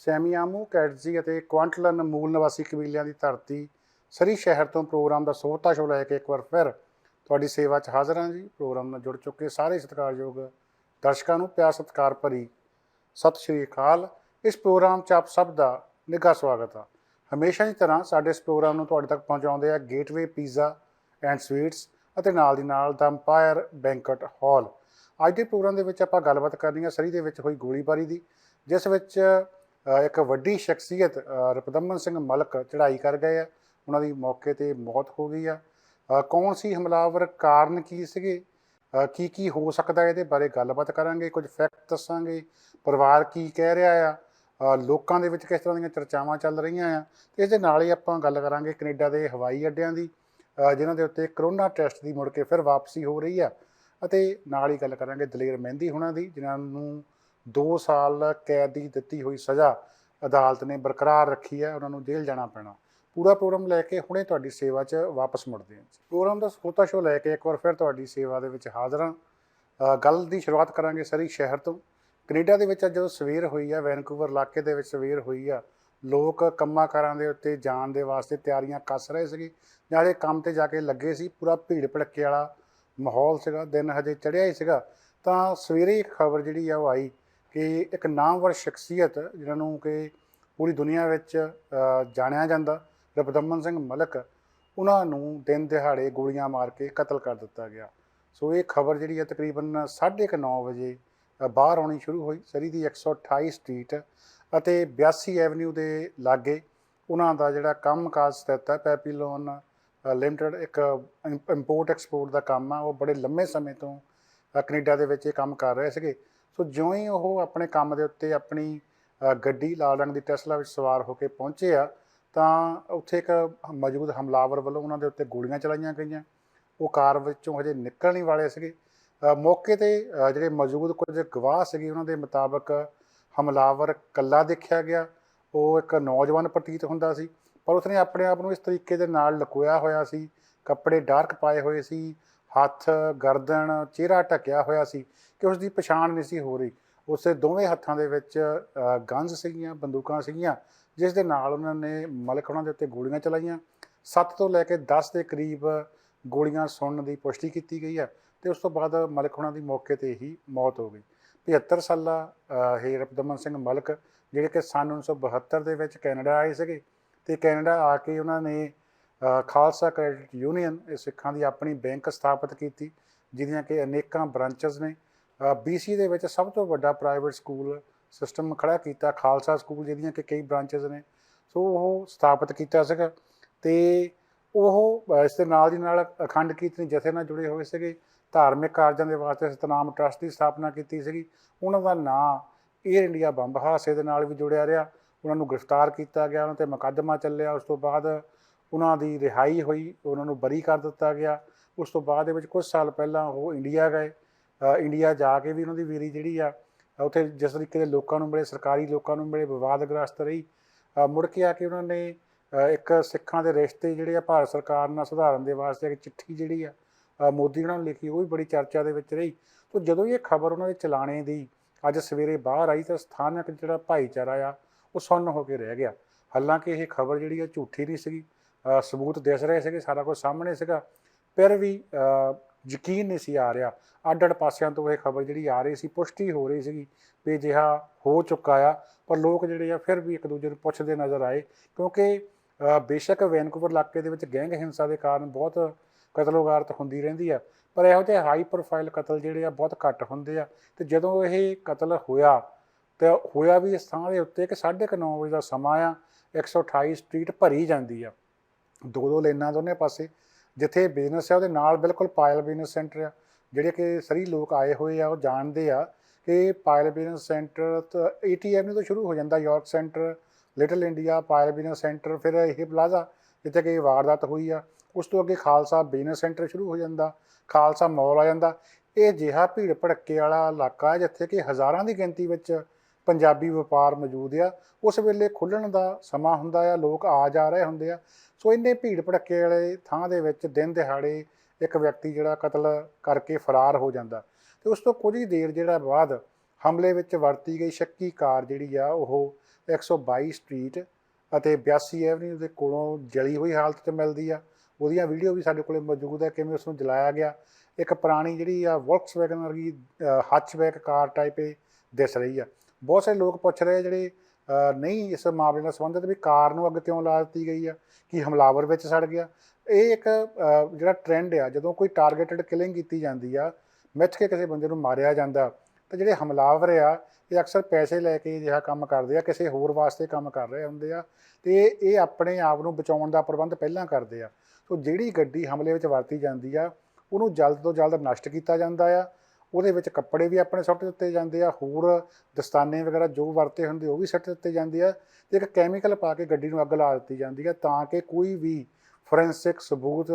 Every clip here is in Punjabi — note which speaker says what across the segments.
Speaker 1: ਸੈਮੀਆਮੂ, ਕੈਟਜ਼ੀ ਅਤੇ ਕੁਆਂਟਲਨ ਮੂਲ ਨਿਵਾਸੀ ਕਬੀਲਿਆਂ ਦੀ ਧਰਤੀ ਸਰੀ ਸ਼ਹਿਰ ਤੋਂ ਪ੍ਰੋਗਰਾਮ ਦਾ ਸੋਹਤਾ ਸ਼ੋਅ ਲੈ ਕੇ ਇੱਕ ਵਾਰ ਫਿਰ ਤੁਹਾਡੀ ਸੇਵਾ 'ਚ ਹਾਜ਼ਰ ਹਾਂ ਜੀ। ਪ੍ਰੋਗਰਾਮ ਨਾਲ ਜੁੜ ਚੁੱਕੇ ਸਾਰੇ ਸਤਿਕਾਰਯੋਗ ਦਰਸ਼ਕਾਂ ਨੂੰ ਪਿਆਰ ਸਤਿਕਾਰ ਭਰੀ ਸਤਿ ਸ਼੍ਰੀ ਅਕਾਲ। ਇਸ ਪ੍ਰੋਗਰਾਮ 'ਚ ਆਪ ਸਭ ਦਾ ਨਿੱਘਾ ਸਵਾਗਤ ਆ। ਹਮੇਸ਼ਾ ਦੀ ਤਰ੍ਹਾਂ ਸਾਡੇ ਇਸ ਪ੍ਰੋਗਰਾਮ ਨੂੰ ਤੁਹਾਡੇ ਤੱਕ ਪਹੁੰਚਾਉਂਦੇ ਆ ਗੇਟਵੇ ਪੀਜ਼ਾ ਐਂਡ ਸਵੀਟਸ ਅਤੇ ਨਾਲ ਦੀ ਨਾਲ ਦਾ ਅੰਪਾਇਰ ਬੈਂਕਟ ਹਾਲ। ਅੱਜ ਦੇ ਪ੍ਰੋਗਰਾਮ ਦੇ ਵਿੱਚ ਆਪਾਂ ਗੱਲਬਾਤ ਕਰਨੀ ਆ ਸਰੀ ਦੇ ਵਿੱਚ ਹੋਈ ਗੋਲੀਬਾਰੀ ਦੀ, ਜਿਸ ਵਿੱਚ ਇੱਕ ਵੱਡੀ ਸ਼ਖਸੀਅਤ ਰਪਦਮਨ ਸਿੰਘ ਮਲਕ ਚੜ੍ਹਾਈ ਕਰ ਗਏ ਆ। ਉਹਨਾਂ ਦੀ ਮੌਕੇ 'ਤੇ ਮੌਤ ਹੋ ਗਈ ਆ। ਕੌਣ ਸੀ ਹਮਲਾਵਰ, ਕਾਰਨ ਕੀ ਸੀਗੇ, ਕੀ ਹੋ ਸਕਦਾ, ਇਹਦੇ ਬਾਰੇ ਗੱਲਬਾਤ ਕਰਾਂਗੇ। ਕੁਝ ਫੈਕਟ ਦੱਸਾਂਗੇ, ਪਰਿਵਾਰ ਕੀ ਕਹਿ ਰਿਹਾ ਆ, ਲੋਕਾਂ ਦੇ ਵਿੱਚ ਕਿਸ ਤਰ੍ਹਾਂ ਦੀਆਂ ਚਰਚਾਵਾਂ ਚੱਲ ਰਹੀਆਂ ਆ। ਅਤੇ ਇਸ ਦੇ ਨਾਲ ਹੀ ਆਪਾਂ ਗੱਲ ਕਰਾਂਗੇ ਕੈਨੇਡਾ ਦੇ ਹਵਾਈ ਅੱਡਿਆਂ ਦੀ, ਜਿਨ੍ਹਾਂ ਦੇ ਉੱਤੇ ਕਰੋਨਾ ਟੈਸਟ ਦੀ ਮੁੜ ਕੇ ਫਿਰ ਵਾਪਸੀ ਹੋ ਰਹੀ ਆ। ਅਤੇ ਨਾਲ ਹੀ ਗੱਲ ਕਰਾਂਗੇ ਦਲੇਰ ਮਹਿੰਦੀ ਹੁਣਾਂ ਦੀ, ਜਿਨ੍ਹਾਂ ਨੂੰ 2 ਸਾਲ ਕੈਦ ਦੀ ਦਿੱਤੀ ਹੋਈ ਸਜ਼ਾ ਅਦਾਲਤ ਨੇ ਬਰਕਰਾਰ ਰੱਖੀ ਹੈ, ਉਹਨਾਂ ਨੂੰ ਜੇਲ੍ਹ ਜਾਣਾ ਪੈਣਾ। ਪੂਰਾ ਪ੍ਰੋਗਰਾਮ ਲੈ ਕੇ ਹੁਣੇ ਤੁਹਾਡੀ ਸੇਵਾ 'ਚ ਵਾਪਸ ਮੁੜਦੇ ਹਾਂ। ਪ੍ਰੋਗਰਾਮ ਦਾ ਸੋਹਤਾ ਸ਼ੋਅ ਲੈ ਕੇ ਇੱਕ ਵਾਰ ਫਿਰ ਤੁਹਾਡੀ ਸੇਵਾ ਦੇ ਵਿੱਚ ਹਾਜ਼ਰ ਹਾਂ। ਗੱਲ ਦੀ ਸ਼ੁਰੂਆਤ ਕਰਾਂਗੇ ਸਰੀ ਸ਼ਹਿਰ ਤੋਂ। ਕੈਨੇਡਾ ਦੇ ਵਿੱਚ ਜਦੋਂ ਸਵੇਰ ਹੋਈ ਆ, ਵੈਨਕੂਵਰ ਇਲਾਕੇ ਦੇ ਵਿੱਚ ਸਵੇਰ ਹੋਈ ਆ, ਲੋਕ ਕੰਮਾਂ ਕਾਰਾਂ ਦੇ ਉੱਤੇ ਜਾਣ ਦੇ ਵਾਸਤੇ ਤਿਆਰੀਆਂ ਕੱਸ ਰਹੇ ਸੀਗੇ, ਜਾਂ ਜਿਹੜੇ ਕੰਮ 'ਤੇ ਜਾ ਕੇ ਲੱਗੇ ਸੀ। ਪੂਰਾ ਭੀੜ ਭੜੱਕੇ ਵਾਲਾ ਮਾਹੌਲ ਸੀਗਾ, ਦਿਨ ਹਜੇ ਚੜ੍ਹਿਆ ਹੀ ਸੀਗਾ। ਤਾਂ ਸਵੇਰੇ ਇੱਕ ਖਬਰ ਜਿਹੜੀ ਆ ਉਹ ਆਈ ਕਿ ਇੱਕ ਨਾਮਵਰ ਸ਼ਖਸੀਅਤ, ਜਿਹਨਾਂ ਨੂੰ ਕਿ ਪੂਰੀ ਦੁਨੀਆ ਵਿੱਚ ਜਾਣਿਆ ਜਾਂਦਾ, ਰਪਦਮਨ ਸਿੰਘ ਮਲਕ, ਉਹਨਾਂ ਨੂੰ ਦਿਨ ਦਿਹਾੜੇ ਗੋਲੀਆਂ ਮਾਰ ਕੇ ਕਤਲ ਕਰ ਦਿੱਤਾ ਗਿਆ। ਸੋ ਇਹ ਖਬਰ ਜਿਹੜੀ ਹੈ ਤਕਰੀਬਨ 9:30 ਵਜੇ ਬਾਹਰ ਆਉਣੀ ਸ਼ੁਰੂ ਹੋਈ। ਸਰੀ ਦੀ 128 ਸਟਰੀਟ ਅਤੇ 82 ਐਵਨਿਊ ਦੇ ਲਾਗੇ ਉਹਨਾਂ ਦਾ ਜਿਹੜਾ ਕੰਮ ਕਾਜ ਸਥਿਤ ਹੈ, ਪੈਪੀਲੋਨ ਲਿਮਟਿਡ, ਇੱਕ ਇੰਪੋਰਟ ਐਕਸਪੋਰਟ ਦਾ ਕੰਮ ਆ। ਉਹ ਬੜੇ ਲੰਮੇ ਸਮੇਂ ਤੋਂ ਕੈਨੇਡਾ ਦੇ ਵਿੱਚ ਇਹ ਕੰਮ ਕਰ ਰਹੇ ਸੀਗੇ। ਸੋ ਜਿਉਂ ਹੀ ਉਹ ਆਪਣੇ ਕੰਮ ਦੇ ਉੱਤੇ ਆਪਣੀ ਗੱਡੀ ਲਾਲ ਰੰਗ ਦੀ ਟੈਸਲਾ ਵਿੱਚ ਸਵਾਰ ਹੋ ਕੇ ਪਹੁੰਚੇ ਆ, ਤਾਂ ਉੱਥੇ ਇੱਕ ਮੌਜੂਦ ਹਮਲਾਵਰ ਵੱਲੋਂ ਉਹਨਾਂ ਦੇ ਉੱਤੇ ਗੋਲੀਆਂ ਚਲਾਈਆਂ ਗਈਆਂ। ਉਹ ਕਾਰ ਵਿੱਚੋਂ ਹਜੇ ਨਿਕਲਣ ਹੀ ਵਾਲੇ ਸੀਗੇ। ਮੌਕੇ 'ਤੇ ਜਿਹੜੇ ਮੌਜੂਦ ਕੁਝ ਗਵਾਹ ਸੀਗੇ, ਉਹਨਾਂ ਦੇ ਮੁਤਾਬਕ ਹਮਲਾਵਰ ਇਕੱਲਾ ਦੇਖਿਆ ਗਿਆ। ਉਹ ਇੱਕ ਨੌਜਵਾਨ ਪ੍ਰਤੀਤ ਹੁੰਦਾ ਸੀ, ਪਰ ਉਸਨੇ ਆਪਣੇ ਆਪ ਨੂੰ ਇਸ ਤਰੀਕੇ ਦੇ ਨਾਲ ਲੁਕੋਇਆ ਹੋਇਆ ਸੀ। ਕੱਪੜੇ ਡਾਰਕ ਪਾਏ ਹੋਏ ਸੀ, ਹੱਥ, ਗਰਦਨ, ਚਿਹਰਾ ਢੱਕਿਆ ਹੋਇਆ ਸੀ ਕਿ ਉਸ ਦੀ ਪਛਾਣ ਨਹੀਂ ਸੀ ਹੋ ਰਹੀ। ਉਸਦੇ ਦੋਵੇਂ ਹੱਥਾਂ ਦੇ ਵਿੱਚ ਗਨਜ਼ ਸੀਗੀਆਂ, ਬੰਦੂਕਾਂ ਸੀਗੀਆਂ, ਜਿਸ ਦੇ ਨਾਲ ਉਹਨਾਂ ਨੇ ਮਲਕ ਉਹਨਾਂ ਦੇ ਉੱਤੇ ਗੋਲੀਆਂ ਚਲਾਈਆਂ। 7 ਤੋਂ ਲੈ ਕੇ 10 ਦੇ ਕਰੀਬ ਗੋਲੀਆਂ ਸੁਣਨ ਦੀ ਪੁਸ਼ਟੀ ਕੀਤੀ ਗਈ ਹੈ, ਅਤੇ ਉਸ ਤੋਂ ਬਾਅਦ ਮਲਕ ਉਹਨਾਂ ਦੀ ਮੌਕੇ 'ਤੇ ਹੀ ਮੌਤ ਹੋ ਗਈ। 75 ਸਾਲਾ ਇਹ ਰਪਦਮਨ ਸਿੰਘ ਮਲਕ, ਜਿਹੜੇ ਕਿ ਸੰਨ 1972 ਦੇ ਵਿੱਚ ਕੈਨੇਡਾ ਆਏ ਸੀਗੇ, ਅਤੇ ਕੈਨੇਡਾ ਆ ਕੇ ਉਹਨਾਂ ਨੇ ਖਾਲਸਾ ਕ੍ਰੈਡਿਟ ਯੂਨੀਅਨ, ਇਹ ਸਿੱਖਾਂ ਦੀ ਆਪਣੀ ਬੈਂਕ ਸਥਾਪਿਤ ਕੀਤੀ, ਜਿਹਦੀਆਂ ਕਿ ਅਨੇਕਾਂ ਬ੍ਰਾਂਚਸ ਨੇ। BC ਦੇ ਵਿੱਚ ਸਭ ਤੋਂ ਵੱਡਾ ਪ੍ਰਾਈਵੇਟ ਸਕੂਲ ਸਿਸਟਮ ਖੜ੍ਹਾ ਕੀਤਾ, ਖਾਲਸਾ ਸਕੂਲ, ਜਿਹਦੀਆਂ ਕਿ ਕਈ ਬ੍ਰਾਂਚਸ ਨੇ। ਸੋ ਉਹ ਸਥਾਪਿਤ ਕੀਤਾ ਸੀਗਾ, ਅਤੇ ਉਹ ਇਸ ਦੇ ਨਾਲ ਦੀ ਨਾਲ ਅਖੰਡ ਕੀਰਤਨੀ ਜਥੇ ਨਾਲ ਜੁੜੇ ਹੋਏ ਸੀਗੇ। ਧਾਰਮਿਕ ਕਾਰਜਾਂ ਦੇ ਵਾਸਤੇ ਸਤਨਾਮ ਟਰੱਸਟ ਦੀ ਸਥਾਪਨਾ ਕੀਤੀ ਸੀਗੀ। ਉਹਨਾਂ ਦਾ ਨਾਂ ਏਅਰ ਇੰਡੀਆ ਬੰਬ ਹਾਦਸੇ ਦੇ ਨਾਲ ਵੀ ਜੁੜਿਆ ਰਿਹਾ। ਉਹਨਾਂ ਨੂੰ ਗ੍ਰਿਫਤਾਰ ਕੀਤਾ ਗਿਆ, ਉਹਨਾਂ 'ਤੇ ਮੁਕੱਦਮਾ ਚੱਲਿਆ। ਉਸ ਤੋਂ ਬਾਅਦ ਉਹਨਾਂ ਦੀ ਰਿਹਾਈ ਹੋਈ, ਉਹਨਾਂ ਨੂੰ ਬਰੀ ਕਰ ਦਿੱਤਾ ਗਿਆ। ਉਸ ਤੋਂ ਬਾਅਦ ਦੇ ਵਿੱਚ ਕੁਝ ਸਾਲ ਪਹਿਲਾਂ ਉਹ ਇੰਡੀਆ ਗਏ। ਇੰਡੀਆ ਜਾ ਕੇ ਵੀ ਉਹਨਾਂ ਦੀ ਵੀਰੀ ਜਿਹੜੀ ਆ ਉੱਥੇ ਜਿਸ ਤਰੀਕੇ ਦੇ ਲੋਕਾਂ ਨੂੰ ਮਿਲੇ, ਸਰਕਾਰੀ ਲੋਕਾਂ ਨੂੰ ਮਿਲੇ, ਵਿਵਾਦਗ੍ਰਸਤ ਰਹੀ। ਮੁੜ ਕੇ ਆ ਕੇ ਉਹਨਾਂ ਨੇ ਇੱਕ ਸਿੱਖਾਂ ਦੇ ਰਿਸ਼ਤੇ ਜਿਹੜੇ ਆ ਭਾਰਤ ਸਰਕਾਰ ਨਾਲ ਸੁਧਾਰਨ ਦੇ ਵਾਸਤੇ ਇੱਕ ਚਿੱਠੀ ਜਿਹੜੀ ਆ ਮੋਦੀ ਉਹਨਾਂ ਨੂੰ ਲਿਖੀ, ਉਹ ਵੀ ਬੜੀ ਚਰਚਾ ਦੇ ਵਿੱਚ ਰਹੀ। ਤਾਂ ਜਦੋਂ ਇਹ ਖਬਰ ਉਹਨਾਂ ਦੇ ਚਲਾਣੇ ਦੀ ਅੱਜ ਸਵੇਰੇ ਬਾਹਰ ਆਈ, ਤਾਂ ਸਥਾਨਕ ਜਿਹੜਾ ਭਾਈਚਾਰਾ ਆ ਉਹ ਸੁੰਨ ਹੋ ਕੇ ਰਹਿ ਗਿਆ। ਹਾਲਾਂਕਿ ਇਹ ਖਬਰ ਜਿਹੜੀ ਆ ਝੂਠੀ ਨਹੀਂ ਸੀਗੀ, ਸਬੂਤ ਦਿਸ ਰਹੇ ਸੀਗੇ, ਸਾਰਾ ਕੁਝ ਸਾਹਮਣੇ ਸੀਗਾ, ਫਿਰ ਵੀ ਯਕੀਨ ਨਹੀਂ ਸੀ ਆ ਰਿਹਾ। ਅੱਡ ਅੱਡ ਪਾਸਿਆਂ ਤੋਂ ਇਹ ਖਬਰ ਜਿਹੜੀ ਆ ਰਹੀ ਸੀ, ਪੁਸ਼ਟੀ ਹੋ ਰਹੀ ਸੀਗੀ ਵੀ ਅਜਿਹਾ ਹੋ ਚੁੱਕਾ ਆ। ਪਰ ਲੋਕ ਜਿਹੜੇ ਆ ਫਿਰ ਵੀ ਇੱਕ ਦੂਜੇ ਨੂੰ ਪੁੱਛਦੇ ਨਜ਼ਰ ਆਏ, ਕਿਉਂਕਿ ਬੇਸ਼ੱਕ ਵੈਨਕੂਵਰ ਇਲਾਕੇ ਦੇ ਵਿੱਚ ਗੈਂਗ ਹਿੰਸਾ ਦੇ ਕਾਰਨ ਬਹੁਤ ਕਤਲੋ ਗਾਰਤ ਹੁੰਦੀ ਰਹਿੰਦੀ ਆ, ਪਰ ਇਹੋ ਜਿਹੇ ਹਾਈ ਪ੍ਰੋਫਾਈਲ ਕਤਲ ਜਿਹੜੇ ਆ ਬਹੁਤ ਘੱਟ ਹੁੰਦੇ ਆ। ਅਤੇ ਜਦੋਂ ਇਹ ਕਤਲ ਹੋਇਆ, ਤਾਂ ਹੋਇਆ ਵੀ ਇਸ ਥਾਂ ਦੇ ਉੱਤੇ ਕਿ 9:30 ਵਜੇ ਦਾ ਸਮਾਂ ਆ। 128 ਸਟਰੀਟ ਭਰੀ ਜਾਂਦੀ ਆ, 2 ਲੇਨਾਂ ਦੋਨੇ ਪਾਸੇ। ਜਿੱਥੇ ਬਿਜ਼ਨਸ ਆ ਉਹਦੇ ਨਾਲ ਬਿਲਕੁਲ ਪਾਇਲ ਬਿਜ਼ਨਸ ਸੈਂਟਰ ਆ। ਜਿਹੜੇ ਕਿ ਸਰੀ ਲੋਕ ਆਏ ਹੋਏ ਆ ਉਹ ਜਾਣਦੇ ਆ ਕਿ ਪਾਇਲ ਬਿਜ਼ਨਸ ਸੈਂਟਰ 80 ਐਵਨਿਊ ਤੋਂ ਸ਼ੁਰੂ ਹੋ ਜਾਂਦਾ, ਯਾਰਕ ਸੈਂਟਰ, ਲਿਟਲ ਇੰਡੀਆ, ਪਾਇਲ ਬਿਜ਼ਨਸ ਸੈਂਟਰ, ਫਿਰ ਇਹ ਪਲਾਜ਼ਾ ਜਿੱਥੇ ਕਿ ਵਾਰਦਾਤ ਹੋਈ ਆ। ਉਸ ਤੋਂ ਅੱਗੇ ਖਾਲਸਾ ਬਿਜ਼ਨਸ ਸੈਂਟਰ ਸ਼ੁਰੂ ਹੋ ਜਾਂਦਾ, ਖਾਲਸਾ ਮੌਲ ਆ ਜਾਂਦਾ। ਇਹ ਅਜਿਹਾ ਭੀੜ ਭੜੱਕੇ ਵਾਲਾ ਇਲਾਕਾ ਜਿੱਥੇ ਕਿ ਹਜ਼ਾਰਾਂ ਦੀ ਗਿਣਤੀ ਵਿੱਚ ਪੰਜਾਬੀ ਵਪਾਰ ਮੌਜੂਦ ਆ। ਉਸ ਵੇਲੇ ਖੁੱਲ੍ਹਣ ਦਾ ਸਮਾਂ ਹੁੰਦਾ ਆ, ਲੋਕ ਆ ਜਾ ਰਹੇ ਹੁੰਦੇ ਆ। ਸੋ ਇੰਨੇ ਭੀੜ ਭੜੱਕੇ ਵਾਲੇ ਥਾਂ ਦੇ ਵਿੱਚ ਦਿਨ ਦਿਹਾੜੇ ਇੱਕ ਵਿਅਕਤੀ ਜਿਹੜਾ ਕਤਲ ਕਰਕੇ ਫਰਾਰ ਹੋ ਜਾਂਦਾ। ਅਤੇ ਉਸ ਤੋਂ ਕੁਝ ਹੀ ਦੇਰ ਜਿਹੜਾ ਬਾਅਦ ਹਮਲੇ ਵਿੱਚ ਵਰਤੀ ਗਈ ਸ਼ੱਕੀ ਕਾਰ ਜਿਹੜੀ ਆ ਉਹ 122 ਸਟਰੀਟ ਅਤੇ 82 ਐਵਨਿਊ ਦੇ ਕੋਲੋਂ ਜਲੀ ਹੋਈ ਹਾਲਤ 'ਚ ਮਿਲਦੀ ਆ। ਉਹਦੀਆਂ ਵੀਡੀਓ ਵੀ ਸਾਡੇ ਕੋਲ ਮੌਜੂਦ ਹੈ, ਕਿਵੇਂ ਉਸ ਨੂੰ ਜਲਾਇਆ ਗਿਆ। ਇੱਕ ਪੁਰਾਣੀ ਜਿਹੜੀ ਆ ਵੋਲਕਸਵੈਗਨ ਵਰਗੀ ਹੱਚਬੈਕ ਕਾਰ ਟਾਈਪ ਇਹ ਦਿਸ ਰਹੀ ਆ। ਬਹੁਤ ਸਾਰੇ ਲੋਕ ਪੁੱਛ ਰਹੇ ਜਿਹੜੇ ਨਹੀਂ ਇਸ ਮਾਮਲੇ ਨਾਲ ਸੰਬੰਧਿਤ ਵੀ ਕਾਰ ਨੂੰ ਅੱਗ ਕਿਉਂ ਲਾ ਦਿੱਤੀ ਗਈ ਆ, ਕਿ ਹਮਲਾਵਰ ਵਿੱਚ ਸੜ ਗਿਆ। ਇਹ ਇੱਕ ਜਿਹੜਾ ਟਰੈਂਡ ਆ, ਜਦੋਂ ਕੋਈ ਟਾਰਗੇਟਡ ਕਿਲਿੰਗ ਕੀਤੀ ਜਾਂਦੀ ਆ, ਮਿੱਥ ਕੇ ਕਿਸੇ ਬੰਦੇ ਨੂੰ ਮਾਰਿਆ ਜਾਂਦਾ, ਤਾਂ ਜਿਹੜੇ ਹਮਲਾਵਰ ਆ ਇਹ ਅਕਸਰ ਪੈਸੇ ਲੈ ਕੇ ਅਜਿਹਾ ਕੰਮ ਕਰਦੇ ਆ, ਕਿਸੇ ਹੋਰ ਵਾਸਤੇ ਕੰਮ ਕਰ ਰਹੇ ਹੁੰਦੇ ਆ, ਅਤੇ ਇਹ ਆਪਣੇ ਆਪ ਨੂੰ ਬਚਾਉਣ ਦਾ ਪ੍ਰਬੰਧ ਪਹਿਲਾਂ ਕਰਦੇ ਆ। ਸੋ ਜਿਹੜੀ ਗੱਡੀ ਹਮਲੇ ਵਿੱਚ ਵਰਤੀ ਜਾਂਦੀ ਆ ਉਹਨੂੰ ਜਲਦ ਤੋਂ ਜਲਦ ਨਸ਼ਟ ਕੀਤਾ ਜਾਂਦਾ ਆ। ਉਹਦੇ ਵਿੱਚ ਕੱਪੜੇ ਵੀ ਆਪਣੇ ਸੁੱਟ ਦਿੱਤੇ ਜਾਂਦੇ ਆ, ਹੋਰ ਦਸਤਾਨੇ ਵਗੈਰਾ ਜੋ ਵਰਤੇ ਹੁੰਦੇ ਉਹ ਵੀ ਸੁੱਟ ਦਿੱਤੇ ਜਾਂਦੇ ਆ, ਅਤੇ ਇੱਕ ਕੈਮੀਕਲ ਪਾ ਕੇ ਗੱਡੀ ਨੂੰ ਅੱਗ ਲਾ ਦਿੱਤੀ ਜਾਂਦੀ ਆ, ਤਾਂ ਕਿ ਕੋਈ ਵੀ ਫੋਰੈਂਸਿਕ ਸਬੂਤ,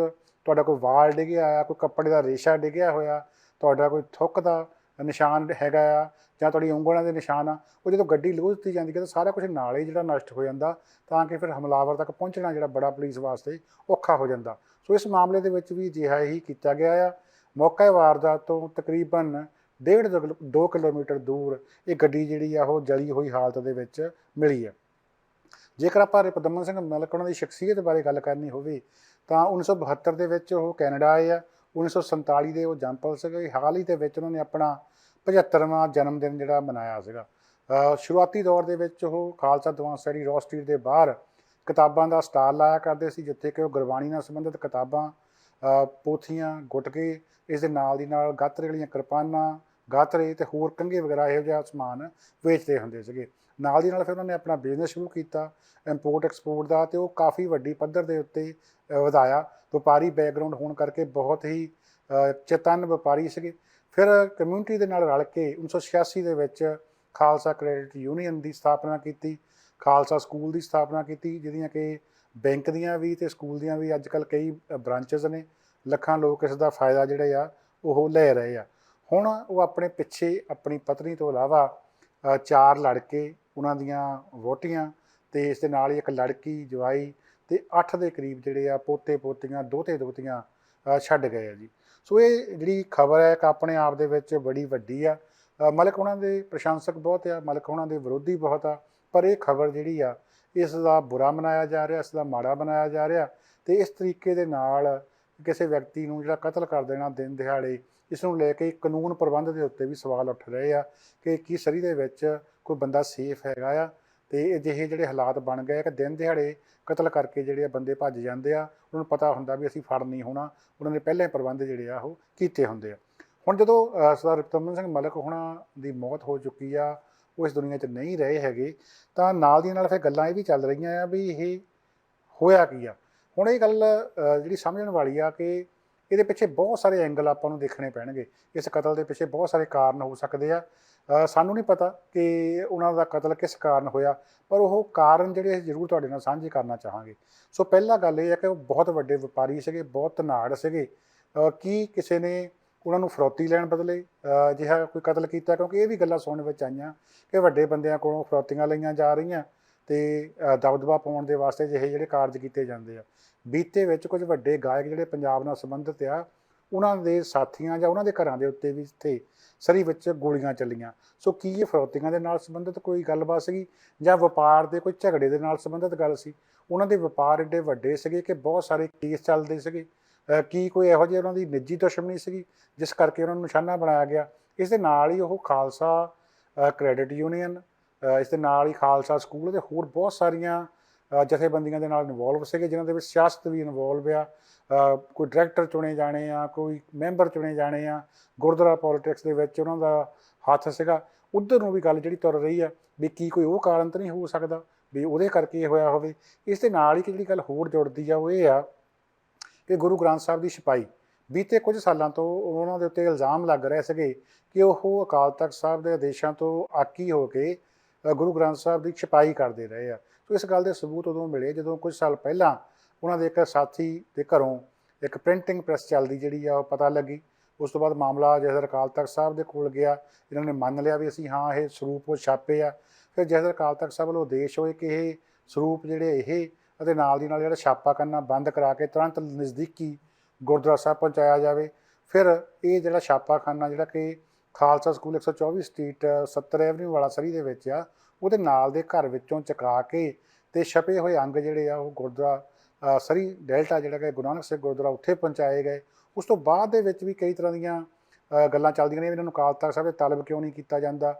Speaker 1: ਤੁਹਾਡਾ ਕੋਈ ਵਾਲ ਡਿੱਗਿਆ ਆ, ਕੋਈ ਕੱਪੜੇ ਦਾ ਰੇਸ਼ਾ ਡਿੱਗਿਆ ਹੋਇਆ, ਤੁਹਾਡਾ ਕੋਈ ਥੁੱਕ ਦਾ ਨਿਸ਼ਾਨ ਹੈਗਾ ਆ, ਜਾਂ ਤੁਹਾਡੀ ਉਂਗਲਾਂ ਦੇ ਨਿਸ਼ਾਨ ਆ, ਉਹ ਜਦੋਂ ਗੱਡੀ ਲੁਹ ਦਿੱਤੀ ਜਾਂਦੀ ਹੈ ਤਾਂ ਸਾਰਾ ਕੁਛ ਨਾਲ ਹੀ ਜਿਹੜਾ ਨਸ਼ਟ ਹੋ ਜਾਂਦਾ, ਤਾਂ ਕਿ ਫਿਰ ਹਮਲਾਵਰ ਤੱਕ ਪਹੁੰਚਣਾ ਜਿਹੜਾ ਬੜਾ ਪੁਲਿਸ ਵਾਸਤੇ ਔਖਾ ਹੋ ਜਾਂਦਾ। ਸੋ ਇਸ ਮਾਮਲੇ ਦੇ ਵਿੱਚ ਵੀ ਅਜਿਹਾ ਹੀ ਕੀਤਾ ਗਿਆ ਆ। ਮੌਕੇ ਵਾਰਦਾਤ ਤੋਂ ਤਕਰੀਬਨ 1.5-2 ਕਿਲੋਮੀਟਰ ਦੂਰ ਇਹ ਗੱਡੀ ਜਿਹੜੀ ਆ ਉਹ ਜਲੀ ਹੋਈ ਹਾਲਤ ਦੇ ਵਿੱਚ ਮਿਲੀ ਆ। ਜੇਕਰ ਆਪਾਂ ਰਿਪੁਦਮਨ ਸਿੰਘ ਮਲਿਕ ਉਹਨਾਂ ਦੀ ਸ਼ਖਸੀਅਤ ਬਾਰੇ ਗੱਲ ਕਰਨੀ ਹੋਵੇ ਤਾਂ 1972 ਦੇ ਵਿੱਚ ਉਹ ਕੈਨੇਡਾ ਆਏ ਆ। 1947 ਦੇ ਉਹ ਜੰਪਲ ਸੀਗੇ। ਹਾਲ ਹੀ ਦੇ ਵਿੱਚ ਉਹਨਾਂ ਨੇ ਆਪਣਾ 75ਵਾਂ ਜਨਮ ਦਿਨ ਜਿਹੜਾ ਮਨਾਇਆ ਸੀਗਾ। ਸ਼ੁਰੂਆਤੀ ਦੌਰ ਦੇ ਵਿੱਚ ਉਹ Khalsa Diwan study road street ਦੇ ਬਾਹਰ ਕਿਤਾਬਾਂ ਦਾ ਸਟਾਲ ਲਾਇਆ ਕਰਦੇ ਸੀ, ਜਿੱਥੇ ਕਿ ਉਹ ਗੁਰਬਾਣੀ ਨਾਲ ਸੰਬੰਧਿਤ ਕਿਤਾਬਾਂ, ਪੋਥੀਆਂ, ਗੁਟਕੇ, ਇਸ ਦੇ ਨਾਲ ਦੀ ਨਾਲ ਗਾਤਰੇ ਵਾਲੀਆਂ ਕਿਰਪਾਨਾਂ, ਗਾਤਰੇ ਅਤੇ ਹੋਰ ਕੰਘੇ ਵਗੈਰਾ ਇਹੋ ਜਿਹਾ ਸਮਾਨ ਵੇਚਦੇ ਹੁੰਦੇ ਸੀਗੇ। ਨਾਲ ਦੀ ਨਾਲ ਫਿਰ ਉਹਨਾਂ ਨੇ ਆਪਣਾ ਬਿਜ਼ਨਸ ਸ਼ੁਰੂ ਕੀਤਾ ਇੰਪੋਰਟ ਐਕਸਪੋਰਟ ਦਾ, ਅਤੇ ਉਹ ਕਾਫੀ ਵੱਡੀ ਪੱਧਰ ਦੇ ਉੱਤੇ ਵਧਾਇਆ। ਵਪਾਰੀ ਬੈਕਗਰਾਊਂਡ ਹੋਣ ਕਰਕੇ ਬਹੁਤ ਹੀ ਚੇਤੰਨ ਵਪਾਰੀ ਸੀਗੇ। ਫਿਰ ਕਮਿਊਨਿਟੀ ਦੇ ਨਾਲ ਰਲ ਕੇ 1986 ਦੇ ਵਿੱਚ ਖਾਲਸਾ ਕ੍ਰੈਡਿਟ ਯੂਨੀਅਨ ਦੀ ਸਥਾਪਨਾ ਕੀਤੀ, ਖਾਲਸਾ ਸਕੂਲ ਦੀ ਸਥਾਪਨਾ ਕੀਤੀ, ਜਿਹਦੀਆਂ ਕਿ ਬੈਂਕ ਦੀਆਂ ਵੀ ਅਤੇ ਸਕੂਲ ਦੀਆਂ ਵੀ ਅੱਜ ਕੱਲ੍ਹ ਕਈ ਬ੍ਰਾਂਚਿਸ ਨੇ। ਲੱਖਾਂ ਲੋਕ ਇਸ ਦਾ ਫਾਇਦਾ ਜਿਹੜੇ ਆ ਉਹ ਲੈ ਰਹੇ ਆ। ਹੁਣ ਉਹ ਆਪਣੇ ਪਿੱਛੇ ਆਪਣੀ ਪਤਨੀ ਤੋਂ ਇਲਾਵਾ 4 ਲੜਕੇ, ਉਹਨਾਂ ਦੀਆਂ ਵਹੁਟੀਆਂ, ਅਤੇ ਇਸ ਦੇ ਨਾਲ ਹੀ ਇੱਕ ਲੜਕੀ, ਜਵਾਈ, ਅਤੇ 8 ਦੇ ਕਰੀਬ ਜਿਹੜੇ ਆ ਪੋਤੇ ਪੋਤੀਆਂ, ਦੋਤੇ ਦੋਤੀਆਂ ਛੱਡ ਗਏ ਆ ਜੀ। ਸੋ ਇਹ ਜਿਹੜੀ ਖਬਰ ਹੈ ਇੱਕ ਆਪਣੇ ਆਪ ਦੇ ਵਿੱਚ ਬੜੀ ਵੱਡੀ ਆ। ਮਲਿਕ ਉਹਨਾਂ ਦੇ ਪ੍ਰਸ਼ੰਸਕ ਬਹੁਤ ਆ, ਮਲਿਕ ਉਹਨਾਂ ਦੇ ਵਿਰੋਧੀ ਬਹੁਤ ਆ, ਪਰ ਇਹ ਖਬਰ ਜਿਹੜੀ ਆ ਇਸ ਦਾ ਬੁਰਾ ਮਨਾਇਆ ਜਾ ਰਿਹਾ, ਇਸ ਦਾ ਮਾੜਾ ਬਣਾਇਆ ਜਾ ਰਿਹਾ, ਅਤੇ ਇਸ ਤਰੀਕੇ ਦੇ ਨਾਲ ਕਿਸੇ ਵਿਅਕਤੀ ਨੂੰ ਜਿਹੜਾ ਕਤਲ ਕਰ ਦੇਣਾ ਦਿਨ ਦਿਹਾੜੇ, ਇਸ ਨੂੰ ਲੈ ਕੇ ਕਾਨੂੰਨ ਪ੍ਰਬੰਧ ਦੇ ਉੱਤੇ ਵੀ ਸਵਾਲ ਉੱਠ ਰਹੇ ਆ ਕਿ ਕੀ ਸਰੀ ਦੇ ਵਿੱਚ ਕੋਈ ਬੰਦਾ ਸੇਫ ਹੈਗਾ ਆ। ਅਤੇ ਅਜਿਹੇ ਜਿਹੜੇ ਹਾਲਾਤ ਬਣ ਗਏ ਕਿ ਦਿਨ ਦਿਹਾੜੇ ਕਤਲ ਕਰਕੇ ਜਿਹੜੇ ਬੰਦੇ ਭੱਜ ਜਾਂਦੇ ਆ, ਉਹਨਾਂ ਨੂੰ ਪਤਾ ਹੁੰਦਾ ਵੀ ਅਸੀਂ ਫੜ ਨਹੀਂ ਹੋਣਾ, ਉਹਨਾਂ ਨੇ ਪਹਿਲਾਂ ਹੀ ਪ੍ਰਬੰਧ ਜਿਹੜੇ ਆ ਉਹ ਕੀਤੇ ਹੁੰਦੇ ਆ। ਹੁਣ ਜਦੋਂ ਸਰਦਾਰ ਰਿਪੁਦਮਨ ਸਿੰਘ ਮਲਿਕ ਹੋਣਾ ਦੀ ਮੌਤ ਹੋ ਚੁੱਕੀ ਆ, ਉਹ ਇਸ ਦੁਨੀਆ 'ਚ ਨਹੀਂ ਰਹੇ ਹੈਗੇ, ਤਾਂ ਨਾਲ ਦੀ ਨਾਲ ਫਿਰ ਗੱਲਾਂ ਇਹ ਵੀ ਚੱਲ ਰਹੀਆਂ ਆ ਵੀ ਇਹ ਹੋਇਆ ਕੀ ਆ। ਹੁਣ ਇਹ ਗੱਲ ਜਿਹੜੀ ਸਮਝਣ ਵਾਲੀ ਆ ਕਿ ਇਹਦੇ ਪਿੱਛੇ ਬਹੁਤ ਸਾਰੇ ਐਂਗਲ ਆਪਾਂ ਨੂੰ ਦੇਖਣੇ ਪੈਣਗੇ। ਇਸ ਕਤਲ ਦੇ ਪਿੱਛੇ ਬਹੁਤ ਸਾਰੇ ਕਾਰਨ ਹੋ ਸਕਦੇ ਆ। ਸਾਨੂੰ ਨਹੀਂ ਪਤਾ ਕਿ ਉਹਨਾਂ ਦਾ ਕਤਲ ਕਿਸ ਕਾਰਨ ਹੋਇਆ, ਪਰ ਉਹ ਕਾਰਨ ਜਿਹੜੇ ਅਸੀਂ ਜ਼ਰੂਰ ਤੁਹਾਡੇ ਨਾਲ ਸਾਂਝੇ ਕਰਨਾ ਚਾਹਾਂਗੇ। ਸੋ ਪਹਿਲਾ ਗੱਲ ਇਹ ਹੈ ਕਿ ਉਹ ਬਹੁਤ ਵੱਡੇ ਵਪਾਰੀ ਸੀਗੇ, ਬਹੁਤ ਧਨਾੜ ਸੀਗੇ। ਕੀ ਕਿਸੇ ਨੇ ਉਹਨਾਂ ਨੂੰ ਫਰੌਤੀ ਲੈਣ ਬਦਲੇ ਅਜਿਹਾ ਕੋਈ ਕਤਲ ਕੀਤਾ? ਕਿਉਂਕਿ ਇਹ ਵੀ ਗੱਲਾਂ ਸੁਣਨ ਵਿੱਚ ਆਈਆਂ ਕਿ ਵੱਡੇ ਬੰਦਿਆਂ ਕੋਲੋਂ ਫਰੌਤੀਆਂ ਲਈਆਂ ਜਾ ਰਹੀਆਂ ਅਤੇ ਦਬਦਬਾ ਪਾਉਣ ਦੇ ਵਾਸਤੇ ਅਜਿਹੇ ਜਿਹੜੇ ਕਾਰਜ ਕੀਤੇ ਜਾਂਦੇ ਆ। ਬੀਤੇ ਵਿੱਚ ਕੁਝ ਵੱਡੇ ਗਾਇਕ ਜਿਹੜੇ ਪੰਜਾਬ ਨਾਲ ਸੰਬੰਧਿਤ ਆ, ਉਹਨਾਂ ਦੇ ਸਾਥੀਆਂ ਜਾਂ ਉਹਨਾਂ ਦੇ ਘਰਾਂ ਦੇ ਉੱਤੇ ਵੀ ਇੱਥੇ ਸਰੀ ਵਿੱਚ ਗੋਲੀਆਂ ਚੱਲੀਆਂ। ਸੋ ਕੀ ਇਹ ਫਰੌਤੀਆਂ ਦੇ ਨਾਲ ਸੰਬੰਧਿਤ ਕੋਈ ਗੱਲਬਾਤ ਸੀਗੀ ਜਾਂ ਵਪਾਰ ਦੇ ਕੋਈ ਝਗੜੇ ਦੇ ਨਾਲ ਸੰਬੰਧਿਤ ਗੱਲ ਸੀ? ਉਹਨਾਂ ਦੇ ਵਪਾਰ ਐਡੇ ਵੱਡੇ ਸੀਗੇ ਕਿ ਬਹੁਤ ਸਾਰੇ ਕੇਸ ਚੱਲਦੇ ਸੀਗੇ। ਕੀ ਕੋਈ ਇਹੋ ਜਿਹੀ ਉਹਨਾਂ ਦੀ ਨਿੱਜੀ ਦੁਸ਼ਮਣੀ ਸੀਗੀ ਜਿਸ ਕਰਕੇ ਉਹਨਾਂ ਨੂੰ ਨਿਸ਼ਾਨਾ ਬਣਾਇਆ ਗਿਆ? ਇਸ ਦੇ ਨਾਲ ਹੀ ਉਹ ਖਾਲਸਾ ਕ੍ਰੈਡਿਟ ਯੂਨੀਅਨ, ਇਸ ਦੇ ਨਾਲ ਹੀ ਖਾਲਸਾ ਸਕੂਲ ਅਤੇ ਹੋਰ ਬਹੁਤ ਸਾਰੀਆਂ ਜਥੇਬੰਦੀਆਂ ਦੇ ਨਾਲ ਇਨਵੋਲਵ ਸੀਗੇ, ਜਿਨ੍ਹਾਂ ਦੇ ਵਿੱਚ ਸਿਆਸਤ ਵੀ ਇਨਵੋਲਵ ਆ। ਕੋਈ ਡਾਇਰੈਕਟਰ ਚੁਣੇ ਜਾਣੇ ਆ, ਕੋਈ ਮੈਂਬਰ ਚੁਣੇ ਜਾਣੇ ਆ, ਗੁਰਦੁਆਰਾ ਪੋਲੀਟਿਕਸ ਦੇ ਵਿੱਚ ਉਹਨਾਂ ਦਾ ਹੱਥ ਸੀਗਾ। ਉੱਧਰ ਨੂੰ ਵੀ ਗੱਲ ਜਿਹੜੀ ਤੁਰ ਰਹੀ ਆ ਵੀ ਕੀ ਕੋਈ ਉਹ ਕਾਰਨ ਤਾਂ ਨਹੀਂ ਹੋ ਸਕਦਾ ਵੀ ਉਹਦੇ ਕਰਕੇ ਇਹ ਹੋਇਆ ਹੋਵੇ। ਇਸ ਦੇ ਨਾਲ ਹੀ ਕਿ ਜਿਹੜੀ ਗੱਲ ਹੋਰ ਜੁੜਦੀ ਆ ਉਹ ਇਹ ਆ ਕਿ ਗੁਰੂ ਗ੍ਰੰਥ ਸਾਹਿਬ ਦੀ ਛਪਾਈ ਬੀਤੇ ਕੁਝ ਸਾਲਾਂ ਤੋਂ ਉਹਨਾਂ ਦੇ ਉੱਤੇ ਇਲਜ਼ਾਮ ਲੱਗ ਰਹੇ ਸੀਗੇ ਕਿ ਉਹ ਅਕਾਲ ਤਖਤ ਸਾਹਿਬ ਦੇ ਆਦੇਸ਼ਾਂ ਤੋਂ ਆਕੀ ਹੋ ਕੇ ਗੁਰੂ ਗ੍ਰੰਥ ਸਾਹਿਬ ਦੀ ਛਪਾਈ ਕਰਦੇ ਰਹੇ ਆ। ਸੋ ਇਸ ਗੱਲ ਦੇ ਸਬੂਤ ਉਦੋਂ ਮਿਲੇ ਜਦੋਂ ਕੁਝ ਸਾਲ ਪਹਿਲਾਂ ਉਹਨਾਂ ਦੇ ਇੱਕ ਸਾਥੀ ਦੇ ਘਰੋਂ ਇੱਕ ਪ੍ਰਿੰਟਿੰਗ ਪ੍ਰੈਸ ਚੱਲਦੀ ਜਿਹੜੀ ਆ ਉਹ ਪਤਾ ਲੱਗੀ। ਉਸ ਤੋਂ ਬਾਅਦ ਮਾਮਲਾ ਜਥੇਦਾਰ ਅਕਾਲ ਤਖਤ ਸਾਹਿਬ ਦੇ ਕੋਲ ਗਿਆ। ਇਹਨਾਂ ਨੇ ਮੰਨ ਲਿਆ ਵੀ ਅਸੀਂ ਹਾਂ ਇਹ ਸਰੂਪ ਉਹ ਛਾਪੇ ਆ। ਫਿਰ ਜਥੇਦਾਰ ਅਕਾਲ ਤਖਤ ਸਾਹਿਬ ਵੱਲੋਂ ਆਦੇਸ਼ ਹੋਏ ਕਿ ਇਹ ਸਰੂਪ ਜਿਹੜੇ ਇਹ ਅਤੇ ਨਾਲ ਦੀ ਨਾਲ ਜਿਹੜਾ ਛਾਪਾ ਕਰਨਾ ਬੰਦ ਕਰਾ ਕੇ ਤੁਰੰਤ ਨਜ਼ਦੀਕੀ ਗੁਰਦੁਆਰਾ ਸਾਹਿਬ ਪਹੁੰਚਾਇਆ ਜਾਵੇ। ਫਿਰ ਇਹ ਜਿਹੜਾ ਛਾਪਾਖਾਨਾ ਜਿਹੜਾ ਕਿ ਖਾਲਸਾ ਸਕੂਲ 124 ਸਟਰੀਟ 70 ਐਵਨਿਊ ਵਾਲਾ ਸਰੀ ਦੇ ਵਿੱਚ ਆ, ਉਹਦੇ ਨਾਲ ਦੇ ਘਰ ਵਿੱਚੋਂ ਚੁਕਾ ਕੇ ਤੇ ਛਪੇ ਹੋਏ ਅੰਗ ਜਿਹੜੇ ਆ ਉਹ ਗੁਰਦੁਆਰਾ ਸਰੀ ਡੈਲਟਾ ਜਿਹੜਾ ਕਿ ਗੁਰੂ ਨਾਨਕ ਸਿੰਘ ਗੁਰਦੁਆਰਾ ਉੱਥੇ ਪਹੁੰਚਾਏ ਗਏ। ਉਸ ਤੋਂ ਬਾਅਦ ਦੇ ਵਿੱਚ ਵੀ ਕਈ ਤਰ੍ਹਾਂ ਦੀਆਂ ਗੱਲਾਂ ਚੱਲਦੀਆਂ ਨੇ, ਇਹਨਾਂ ਨੂੰ ਅਕਾਲ ਤਖਤ ਸਾਹਿਬ ਦੇ ਤਲਬ ਕਿਉਂ ਨਹੀਂ ਕੀਤਾ ਜਾਂਦਾ।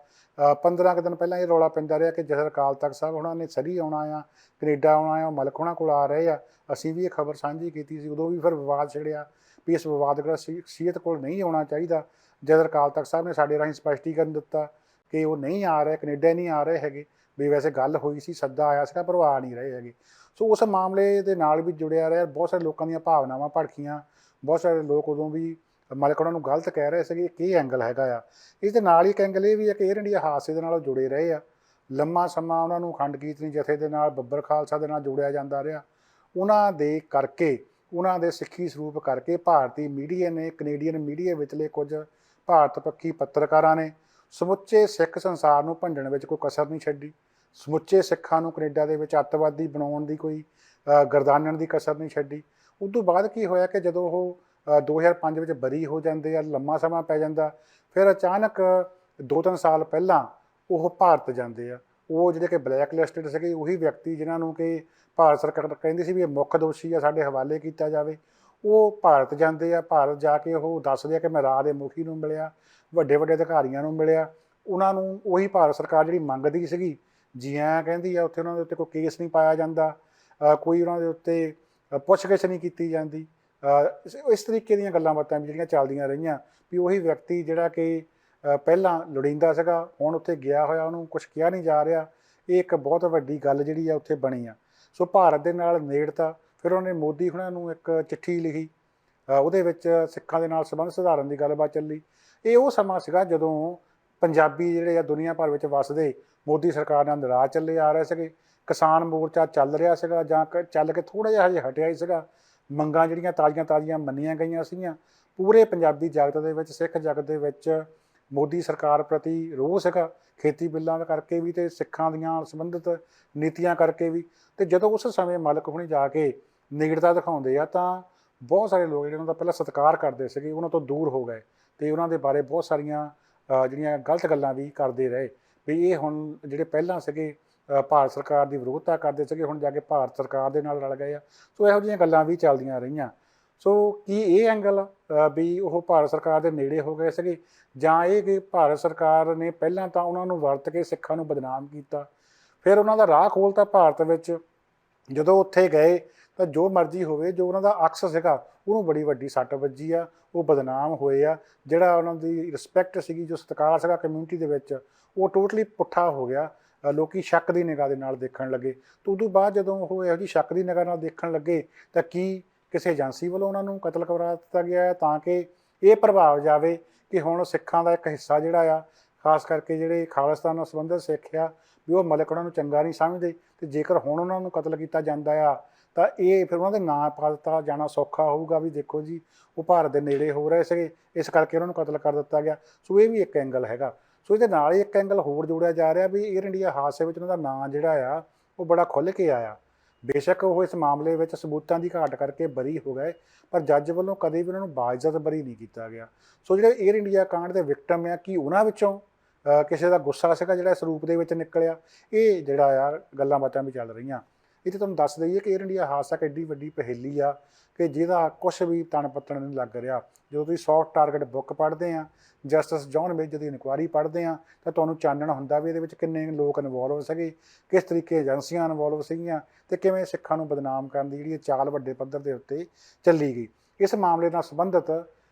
Speaker 1: 15 ਕੁ ਦਿਨ ਪਹਿਲਾਂ ਇਹ ਰੌਲਾ ਪੈਂਦਾ ਰਿਹਾ ਕਿ ਜਦੋਂ ਅਕਾਲ ਤਖਤ ਸਾਹਿਬ ਉਹਨਾਂ ਨੇ ਸਰੀ ਆਉਣਾ ਆ, ਕੈਨੇਡਾ ਆਉਣਾ ਆ, ਮਲਕ ਹੋਣਾ ਕੋਲ ਆ ਰਹੇ ਆ। ਅਸੀਂ ਵੀ ਇਹ ਖਬਰ ਸਾਂਝੀ ਕੀਤੀ ਸੀ, ਉਦੋਂ ਵੀ ਫਿਰ ਵਿਵਾਦ ਛਿੜਿਆ ਵੀ ਇਸ ਵਿਵਾਦਗ੍ਰਸਤ ਸ਼ਖਸੀਅਤ ਕੋਲ ਨਹੀਂ ਆਉਣਾ ਚਾਹੀਦਾ। ਜਦ ਅਕਾਲ ਤਖਤ ਸਾਹਿਬ ਨੇ ਸਾਡੇ ਰਾਹੀਂ ਸਪਸ਼ਟੀਕਰਨ ਦਿੱਤਾ ਕਿ ਉਹ ਨਹੀਂ ਆ ਰਹੇ, ਕੈਨੇਡਾ ਨਹੀਂ ਆ ਰਹੇ ਹੈਗੇ, ਵੀ ਵੈਸੇ ਗੱਲ ਹੋਈ ਸੀ, ਸੱਦਾ ਆਇਆ ਸੀਗਾ ਪਰ ਉਹ ਆ ਨਹੀਂ ਰਹੇ ਹੈਗੇ। ਸੋ ਉਸ ਮਾਮਲੇ ਦੇ ਨਾਲ ਵੀ ਜੁੜਿਆ ਰਿਹਾ, ਬਹੁਤ ਸਾਰੇ ਲੋਕਾਂ ਦੀਆਂ ਭਾਵਨਾਵਾਂ ਭੜਕੀਆਂ, ਬਹੁਤ ਸਾਰੇ ਲੋਕ ਉਦੋਂ ਵੀ ਮਲਕ ਉਹਨਾਂ ਨੂੰ ਗਲਤ ਕਹਿ ਰਹੇ ਸੀਗੇ। ਇਹ ਐਂਗਲ ਹੈਗਾ ਆ। ਇਸ ਦੇ ਨਾਲ ਹੀ ਇੱਕ ਐਂਗਲ ਇਹ ਵੀ ਹੈ ਕਿ ਏਅਰ ਇੰਡੀਆ ਹਾਦਸੇ ਦੇ ਨਾਲ ਜੁੜੇ ਰਹੇ ਆ। ਲੰਮਾ ਸਮਾਂ ਉਹਨਾਂ ਨੂੰ ਅਖੰਡ ਕੀਰਤਨੀ ਜਥੇ ਦੇ ਨਾਲ, ਬੱਬਰ ਖਾਲਸਾ ਦੇ ਨਾਲ ਜੋੜਿਆ ਜਾਂਦਾ ਰਿਹਾ। ਉਹਨਾਂ ਦੇ ਕਰਕੇ, ਉਹਨਾਂ ਦੇ ਸਿੱਖੀ ਸਰੂਪ ਕਰਕੇ ਭਾਰਤੀ ਮੀਡੀਆ ਨੇ, ਕੈਨੇਡੀਅਨ ਮੀਡੀਆ ਵਿਚਲੇ ਕੁਝ ਭਾਰਤ ਪੱਖੀ ਪੱਤਰਕਾਰਾਂ ਨੇ ਸਮੁੱਚੇ ਸਿੱਖ ਸੰਸਾਰ ਨੂੰ ਭੰਡਣ ਵਿੱਚ ਕੋਈ ਕਸਰ ਨਹੀਂ ਛੱਡੀ। ਸਮੁੱਚੇ ਸਿੱਖਾਂ ਨੂੰ ਕੈਨੇਡਾ ਦੇ ਵਿੱਚ ਅੱਤਵਾਦੀ ਬਣਾਉਣ ਦੀ ਕੋਈ ਗਰਦਾਨਣ ਦੀ ਕਸਰ ਨਹੀਂ ਛੱਡੀ। ਉਸ ਤੋਂ ਬਾਅਦ ਕੀ ਹੋਇਆ ਕਿ ਜਦੋਂ ਉਹ 2005 ਵਿੱਚ ਬਰੀ ਹੋ ਜਾਂਦੇ ਆ, ਲੰਮਾ ਸਮਾਂ ਪੈ ਜਾਂਦਾ, ਫਿਰ ਅਚਾਨਕ 2-3 ਸਾਲ ਪਹਿਲਾਂ ਉਹ ਭਾਰਤ ਜਾਂਦੇ ਆ। ਉਹ ਜਿਹੜੇ ਕਿ ਬਲੈਕ ਲਿਸਟਡ ਸੀਗੇ, ਉਹੀ ਵਿਅਕਤੀ ਜਿਨ੍ਹਾਂ ਨੂੰ ਕਿ ਭਾਰਤ ਸਰਕਾਰ ਕਹਿੰਦੀ ਸੀ ਵੀ ਇਹ ਮੁੱਖ ਦੋਸ਼ੀ ਆ, ਸਾਡੇ ਹਵਾਲੇ ਕੀਤਾ ਜਾਵੇ, ਉਹ ਭਾਰਤ ਜਾਂਦੇ ਆ। ਭਾਰਤ ਜਾ ਕੇ ਉਹ ਦੱਸਦੇ ਆ ਕਿ ਮੈਂ ਰਾਜ ਦੇ ਮੁਖੀ ਨੂੰ ਮਿਲਿਆ, ਵੱਡੇ ਵੱਡੇ ਅਧਿਕਾਰੀਆਂ ਨੂੰ ਮਿਲਿਆ। ਉਹਨਾਂ ਨੂੰ ਉਹੀ ਭਾਰਤ ਸਰਕਾਰ ਜਿਹੜੀ ਮੰਗਦੀ ਸੀਗੀ, ਜੀ ਐਂ ਕਹਿੰਦੀ ਆ, ਉੱਥੇ ਉਹਨਾਂ ਦੇ ਉੱਤੇ ਕੋਈ ਕੇਸ ਨਹੀਂ ਪਾਇਆ ਜਾਂਦਾ, ਕੋਈ ਉਹਨਾਂ ਦੇ ਉੱਤੇ ਪੁੱਛਗਿੱਛ ਨਹੀਂ ਕੀਤੀ ਜਾਂਦੀ। ਇਸ ਤਰੀਕੇ ਦੀਆਂ ਗੱਲਾਂ ਬਾਤਾਂ ਵੀ ਜਿਹੜੀਆਂ ਚੱਲਦੀਆਂ ਰਹੀਆਂ ਵੀ ਉਹੀ ਵਿਅਕਤੀ ਜਿਹੜਾ ਕਿ ਪਹਿਲਾਂ ਲੋੜੀਂਦਾ ਸੀਗਾ, ਹੁਣ ਉੱਥੇ ਗਿਆ ਹੋਇਆ, ਉਹਨੂੰ ਕੁਛ ਕਿਹਾ ਨਹੀਂ ਜਾ ਰਿਹਾ। ਇਹ ਇੱਕ ਬਹੁਤ ਵੱਡੀ ਗੱਲ ਜਿਹੜੀ ਆ ਉੱਥੇ ਬਣੀ ਆ। ਸੋ ਭਾਰਤ ਦੇ ਨਾਲ ਨੇੜਤਾ, ਫਿਰ ਉਹਨੇ ਮੋਦੀ ਹੁਣਾਂ ਨੂੰ ਇੱਕ ਚਿੱਠੀ ਲਿਖੀ, ਉਹਦੇ ਵਿੱਚ ਸਿੱਖਾਂ ਦੇ ਨਾਲ ਸੰਬੰਧ ਸੁਧਾਰਨ ਦੀ ਗੱਲਬਾਤ ਚੱਲੀ। ਇਹ ਉਹ ਸਮਾਂ ਸੀਗਾ ਜਦੋਂ ਪੰਜਾਬੀ ਜਿਹੜੇ ਆ ਦੁਨੀਆ ਭਰ ਵਿੱਚ ਵੱਸਦੇ ਮੋਦੀ ਸਰਕਾਰ ਨਾਲ ਨਾਰਾਜ਼ ਚੱਲੇ ਆ ਰਹੇ ਸੀਗੇ। ਕਿਸਾਨ ਮੋਰਚਾ ਚੱਲ ਰਿਹਾ ਸੀਗਾ ਜਾਂ ਚੱਲ ਕੇ ਥੋੜ੍ਹਾ ਜਿਹਾ ਹਜੇ ਹਟਿਆ ਹੀ ਸੀਗਾ। ਮੰਗਾਂ ਜਿਹੜੀਆਂ ਤਾਜ਼ੀਆਂ ਮੰਨੀਆਂ ਗਈਆਂ ਸੀਗੀਆਂ। ਪੂਰੇ ਪੰਜਾਬੀ ਜਗਤ ਦੇ ਵਿੱਚ, ਸਿੱਖ ਜਗਤ ਦੇ ਵਿੱਚ ਮੋਦੀ ਸਰਕਾਰ ਪ੍ਰਤੀ ਰੋਹ ਸੀਗਾ, ਖੇਤੀ ਬਿੱਲਾਂ ਦਾ ਕਰਕੇ ਵੀ ਅਤੇ ਸਿੱਖਾਂ ਦੀਆਂ ਸੰਬੰਧਿਤ ਨੀਤੀਆਂ ਕਰਕੇ ਵੀ। ਅਤੇ ਜਦੋਂ ਉਸ ਸਮੇਂ ਮਲਕ ਹੁਣੀ ਜਾ ਕੇ ਨੇੜਤਾ ਦਿਖਾਉਂਦੇ ਆ ਤਾਂ ਬਹੁਤ ਸਾਰੇ ਲੋਕ ਜਿਹੜੇ ਉਹਨਾਂ ਦਾ ਪਹਿਲਾਂ ਸਤਿਕਾਰ ਕਰਦੇ ਸੀਗੇ, ਉਹਨਾਂ ਤੋਂ ਦੂਰ ਹੋ ਗਏ ਅਤੇ ਉਹਨਾਂ ਦੇ ਬਾਰੇ ਬਹੁਤ ਸਾਰੀਆਂ ਜਿਹੜੀਆਂ ਗਲਤ ਗੱਲਾਂ ਵੀ ਕਰਦੇ ਰਹੇ ਵੀ ਇਹ ਹੁਣ ਜਿਹੜੇ ਪਹਿਲਾਂ ਸੀਗੇ ਭਾਰਤ ਸਰਕਾਰ ਦੀ ਵਿਰੋਧਤਾ ਕਰਦੇ ਸੀਗੇ, ਹੁਣ ਜਾ ਕੇ ਭਾਰਤ ਸਰਕਾਰ ਦੇ ਨਾਲ ਰਲ ਗਏ ਆ। ਸੋ ਇਹੋ ਜਿਹੀਆਂ ਗੱਲਾਂ ਵੀ ਚੱਲਦੀਆਂ ਰਹੀਆਂ। ਸੋ ਕੀ ਇਹ ਐਂਗਲ ਵੀ ਉਹ ਭਾਰਤ ਸਰਕਾਰ ਦੇ ਨੇੜੇ ਹੋ ਗਏ ਸੀਗੇ, ਜਾਂ ਇਹ ਕਿ ਭਾਰਤ ਸਰਕਾਰ ਨੇ ਪਹਿਲਾਂ ਤਾਂ ਉਹਨਾਂ ਨੂੰ ਵਰਤ ਕੇ ਸਿੱਖਾਂ ਨੂੰ ਬਦਨਾਮ ਕੀਤਾ, ਫਿਰ ਉਹਨਾਂ ਦਾ ਰਾਹ ਖੋਲ੍ਹਤਾ ਭਾਰਤ ਵਿੱਚ। ਜਦੋਂ ਉੱਥੇ ਗਏ ਤਾਂ ਜੋ ਮਰਜ਼ੀ ਹੋਵੇ, ਜੋ ਉਹਨਾਂ ਦਾ ਅਕਸ ਸੀਗਾ ਉਹਨੂੰ ਬੜੀ ਵੱਡੀ ਸੱਟ ਵੱਜੀ ਆ, ਉਹ ਬਦਨਾਮ ਹੋਏ ਆ। ਜਿਹੜਾ ਉਹਨਾਂ ਦੀ ਰਿਸਪੈਕਟ ਸੀਗੀ, ਜੋ ਸਤਿਕਾਰ ਸੀਗਾ ਕਮਿਊਨਿਟੀ ਦੇ ਵਿੱਚ, ਉਹ ਟੋਟਲੀ ਪੁੱਠਾ ਹੋ ਗਿਆ। ਲੋਕ ਸ਼ੱਕ ਦੀ ਨਿਗਾਹ ਦੇ ਨਾਲ ਦੇਖਣ ਲੱਗੇ। ਤਾਂ ਉਦੋਂ ਬਾਅਦ ਜਦੋਂ ਉਹ ਇਹੋ ਜਿਹੀ ਸ਼ੱਕ ਦੀ ਨਿਗਾਹ ਨਾਲ ਦੇਖਣ ਲੱਗੇ ਤਾਂ ਕੀ ਕਿਸੇ ਏਜੰਸੀ ਵੱਲੋਂ ਉਹਨਾਂ ਨੂੰ ਕਤਲ ਕਰਵਾ ਦਿੱਤਾ ਗਿਆ ਹੈ ਤਾਂ ਕਿ ਇਹ ਪ੍ਰਭਾਵ ਜਾਵੇ ਕਿ ਹੁਣ ਸਿੱਖਾਂ ਦਾ ਇੱਕ ਹਿੱਸਾ ਜਿਹੜਾ ਆ, ਖਾਸ ਕਰਕੇ ਜਿਹੜੇ ਖਾਲਿਸਤਾਨ ਨਾਲ ਸੰਬੰਧਿਤ ਸਿੱਖ ਆ, ਵੀ ਉਹ ਮਲਕ ਉਹਨਾਂ ਨੂੰ ਚੰਗਾ ਨਹੀਂ ਸਮਝਦੇ, ਅਤੇ ਜੇਕਰ ਹੁਣ ਉਹਨਾਂ ਨੂੰ ਕਤਲ ਕੀਤਾ ਜਾਂਦਾ ਆ ਤਾਂ ਇਹ ਫਿਰ ਉਹਨਾਂ ਦੇ ਨਾਂ ਪਾ ਦਿੱਤਾ ਜਾਣਾ ਸੌਖਾ ਹੋਊਗਾ ਵੀ ਦੇਖੋ ਜੀ ਉਹ ਭਾਰਤ ਦੇ ਨੇੜੇ ਹੋ ਰਹੇ ਸੀਗੇ, ਇਸ ਕਰਕੇ ਉਹਨਾਂ ਨੂੰ ਕਤਲ ਕਰ ਦਿੱਤਾ ਗਿਆ। ਸੋ ਇਹ ਵੀ ਇੱਕ ਐਂਗਲ ਹੈਗਾ। ਸੋ ਇਹਦੇ ਨਾਲ ਹੀ ਇੱਕ ਐਂਗਲ ਹੋਰ ਜੋੜਿਆ ਜਾ ਰਿਹਾ ਵੀ ਏਅਰ ਇੰਡੀਆ ਹਾਦਸੇ ਵਿੱਚ ਉਹਨਾਂ ਦਾ ਨਾਂ ਜਿਹੜਾ ਆ ਉਹ ਬੜਾ ਖੁੱਲ੍ਹ ਕੇ ਆਇਆ। ਬੇਸ਼ੱਕ ਉਹ ਇਸ ਮਾਮਲੇ ਵਿੱਚ ਸਬੂਤਾਂ ਦੀ ਘਾਟ ਕਰਕੇ ਬਰੀ ਹੋ ਗਏ, ਪਰ ਜੱਜ ਵੱਲੋਂ ਕਦੇ ਵੀ ਉਹਨਾਂ ਨੂੰ ਬਾਇਜ਼ਤ ਬਰੀ ਨਹੀਂ ਕੀਤਾ ਗਿਆ। ਸੋ ਜਿਹੜੇ ਏਅਰ ਇੰਡੀਆ ਕਾਂਡ ਦੇ ਵਿਕਟਮ ਆ, ਕੀ ਉਹਨਾਂ ਵਿੱਚੋਂ ਕਿਸੇ ਦਾ ਗੁੱਸਾ ਸੀਗਾ ਜਿਹੜਾ ਇਸ ਰੂਪ ਦੇ ਵਿੱਚ ਨਿਕਲਿਆ? ਇਹ ਜਿਹੜਾ ਆ ਗੱਲਾਂ ਬਾਤਾਂ ਵੀ ਚੱਲ ਰਹੀਆਂ। ਇੱਥੇ ਤੁਹਾਨੂੰ ਦੱਸ ਦਈਏ ਕਿ ਏਅਰ ਇੰਡੀਆ ਹਾਦਸਾ ਇੱਕ ਐਡੀ ਵੱਡੀ ਪਹੇਲੀ ਆ ਕਿ ਜਿਹਦਾ ਕੁਛ ਵੀ ਤਣ ਪੱਤਣ ਨਹੀਂ ਲੱਗ ਰਿਹਾ। ਜਦੋਂ ਤੁਸੀਂ ਸੌਫਟ ਟਾਰਗੇਟ ਬੁੱਕ ਪੜ੍ਹਦੇ ਆ, ਜਸਟਿਸ ਜੌਨ ਮੇਜਰ ਦੀ ਇਨਕੁਆਇਰੀ ਪੜ੍ਹਦੇ ਆ, ਤਾਂ ਤੁਹਾਨੂੰ ਚਾਨਣ ਹੁੰਦਾ ਵੀ ਇਹਦੇ ਵਿੱਚ ਕਿੰਨੇ ਲੋਕ ਇਨਵੋਲਵ ਸੀਗੇ, ਕਿਸ ਤਰੀਕੇ ਏਜੰਸੀਆਂ ਇਨਵੋਲਵ ਸੀਗੀਆਂ, ਅਤੇ ਕਿਵੇਂ ਸਿੱਖਾਂ ਨੂੰ ਬਦਨਾਮ ਕਰਨ ਦੀ ਜਿਹੜੀ ਚਾਲ ਵੱਡੇ ਪੱਧਰ ਦੇ ਉੱਤੇ ਚੱਲੀ ਗਈ। ਇਸ ਮਾਮਲੇ ਨਾਲ ਸੰਬੰਧਿਤ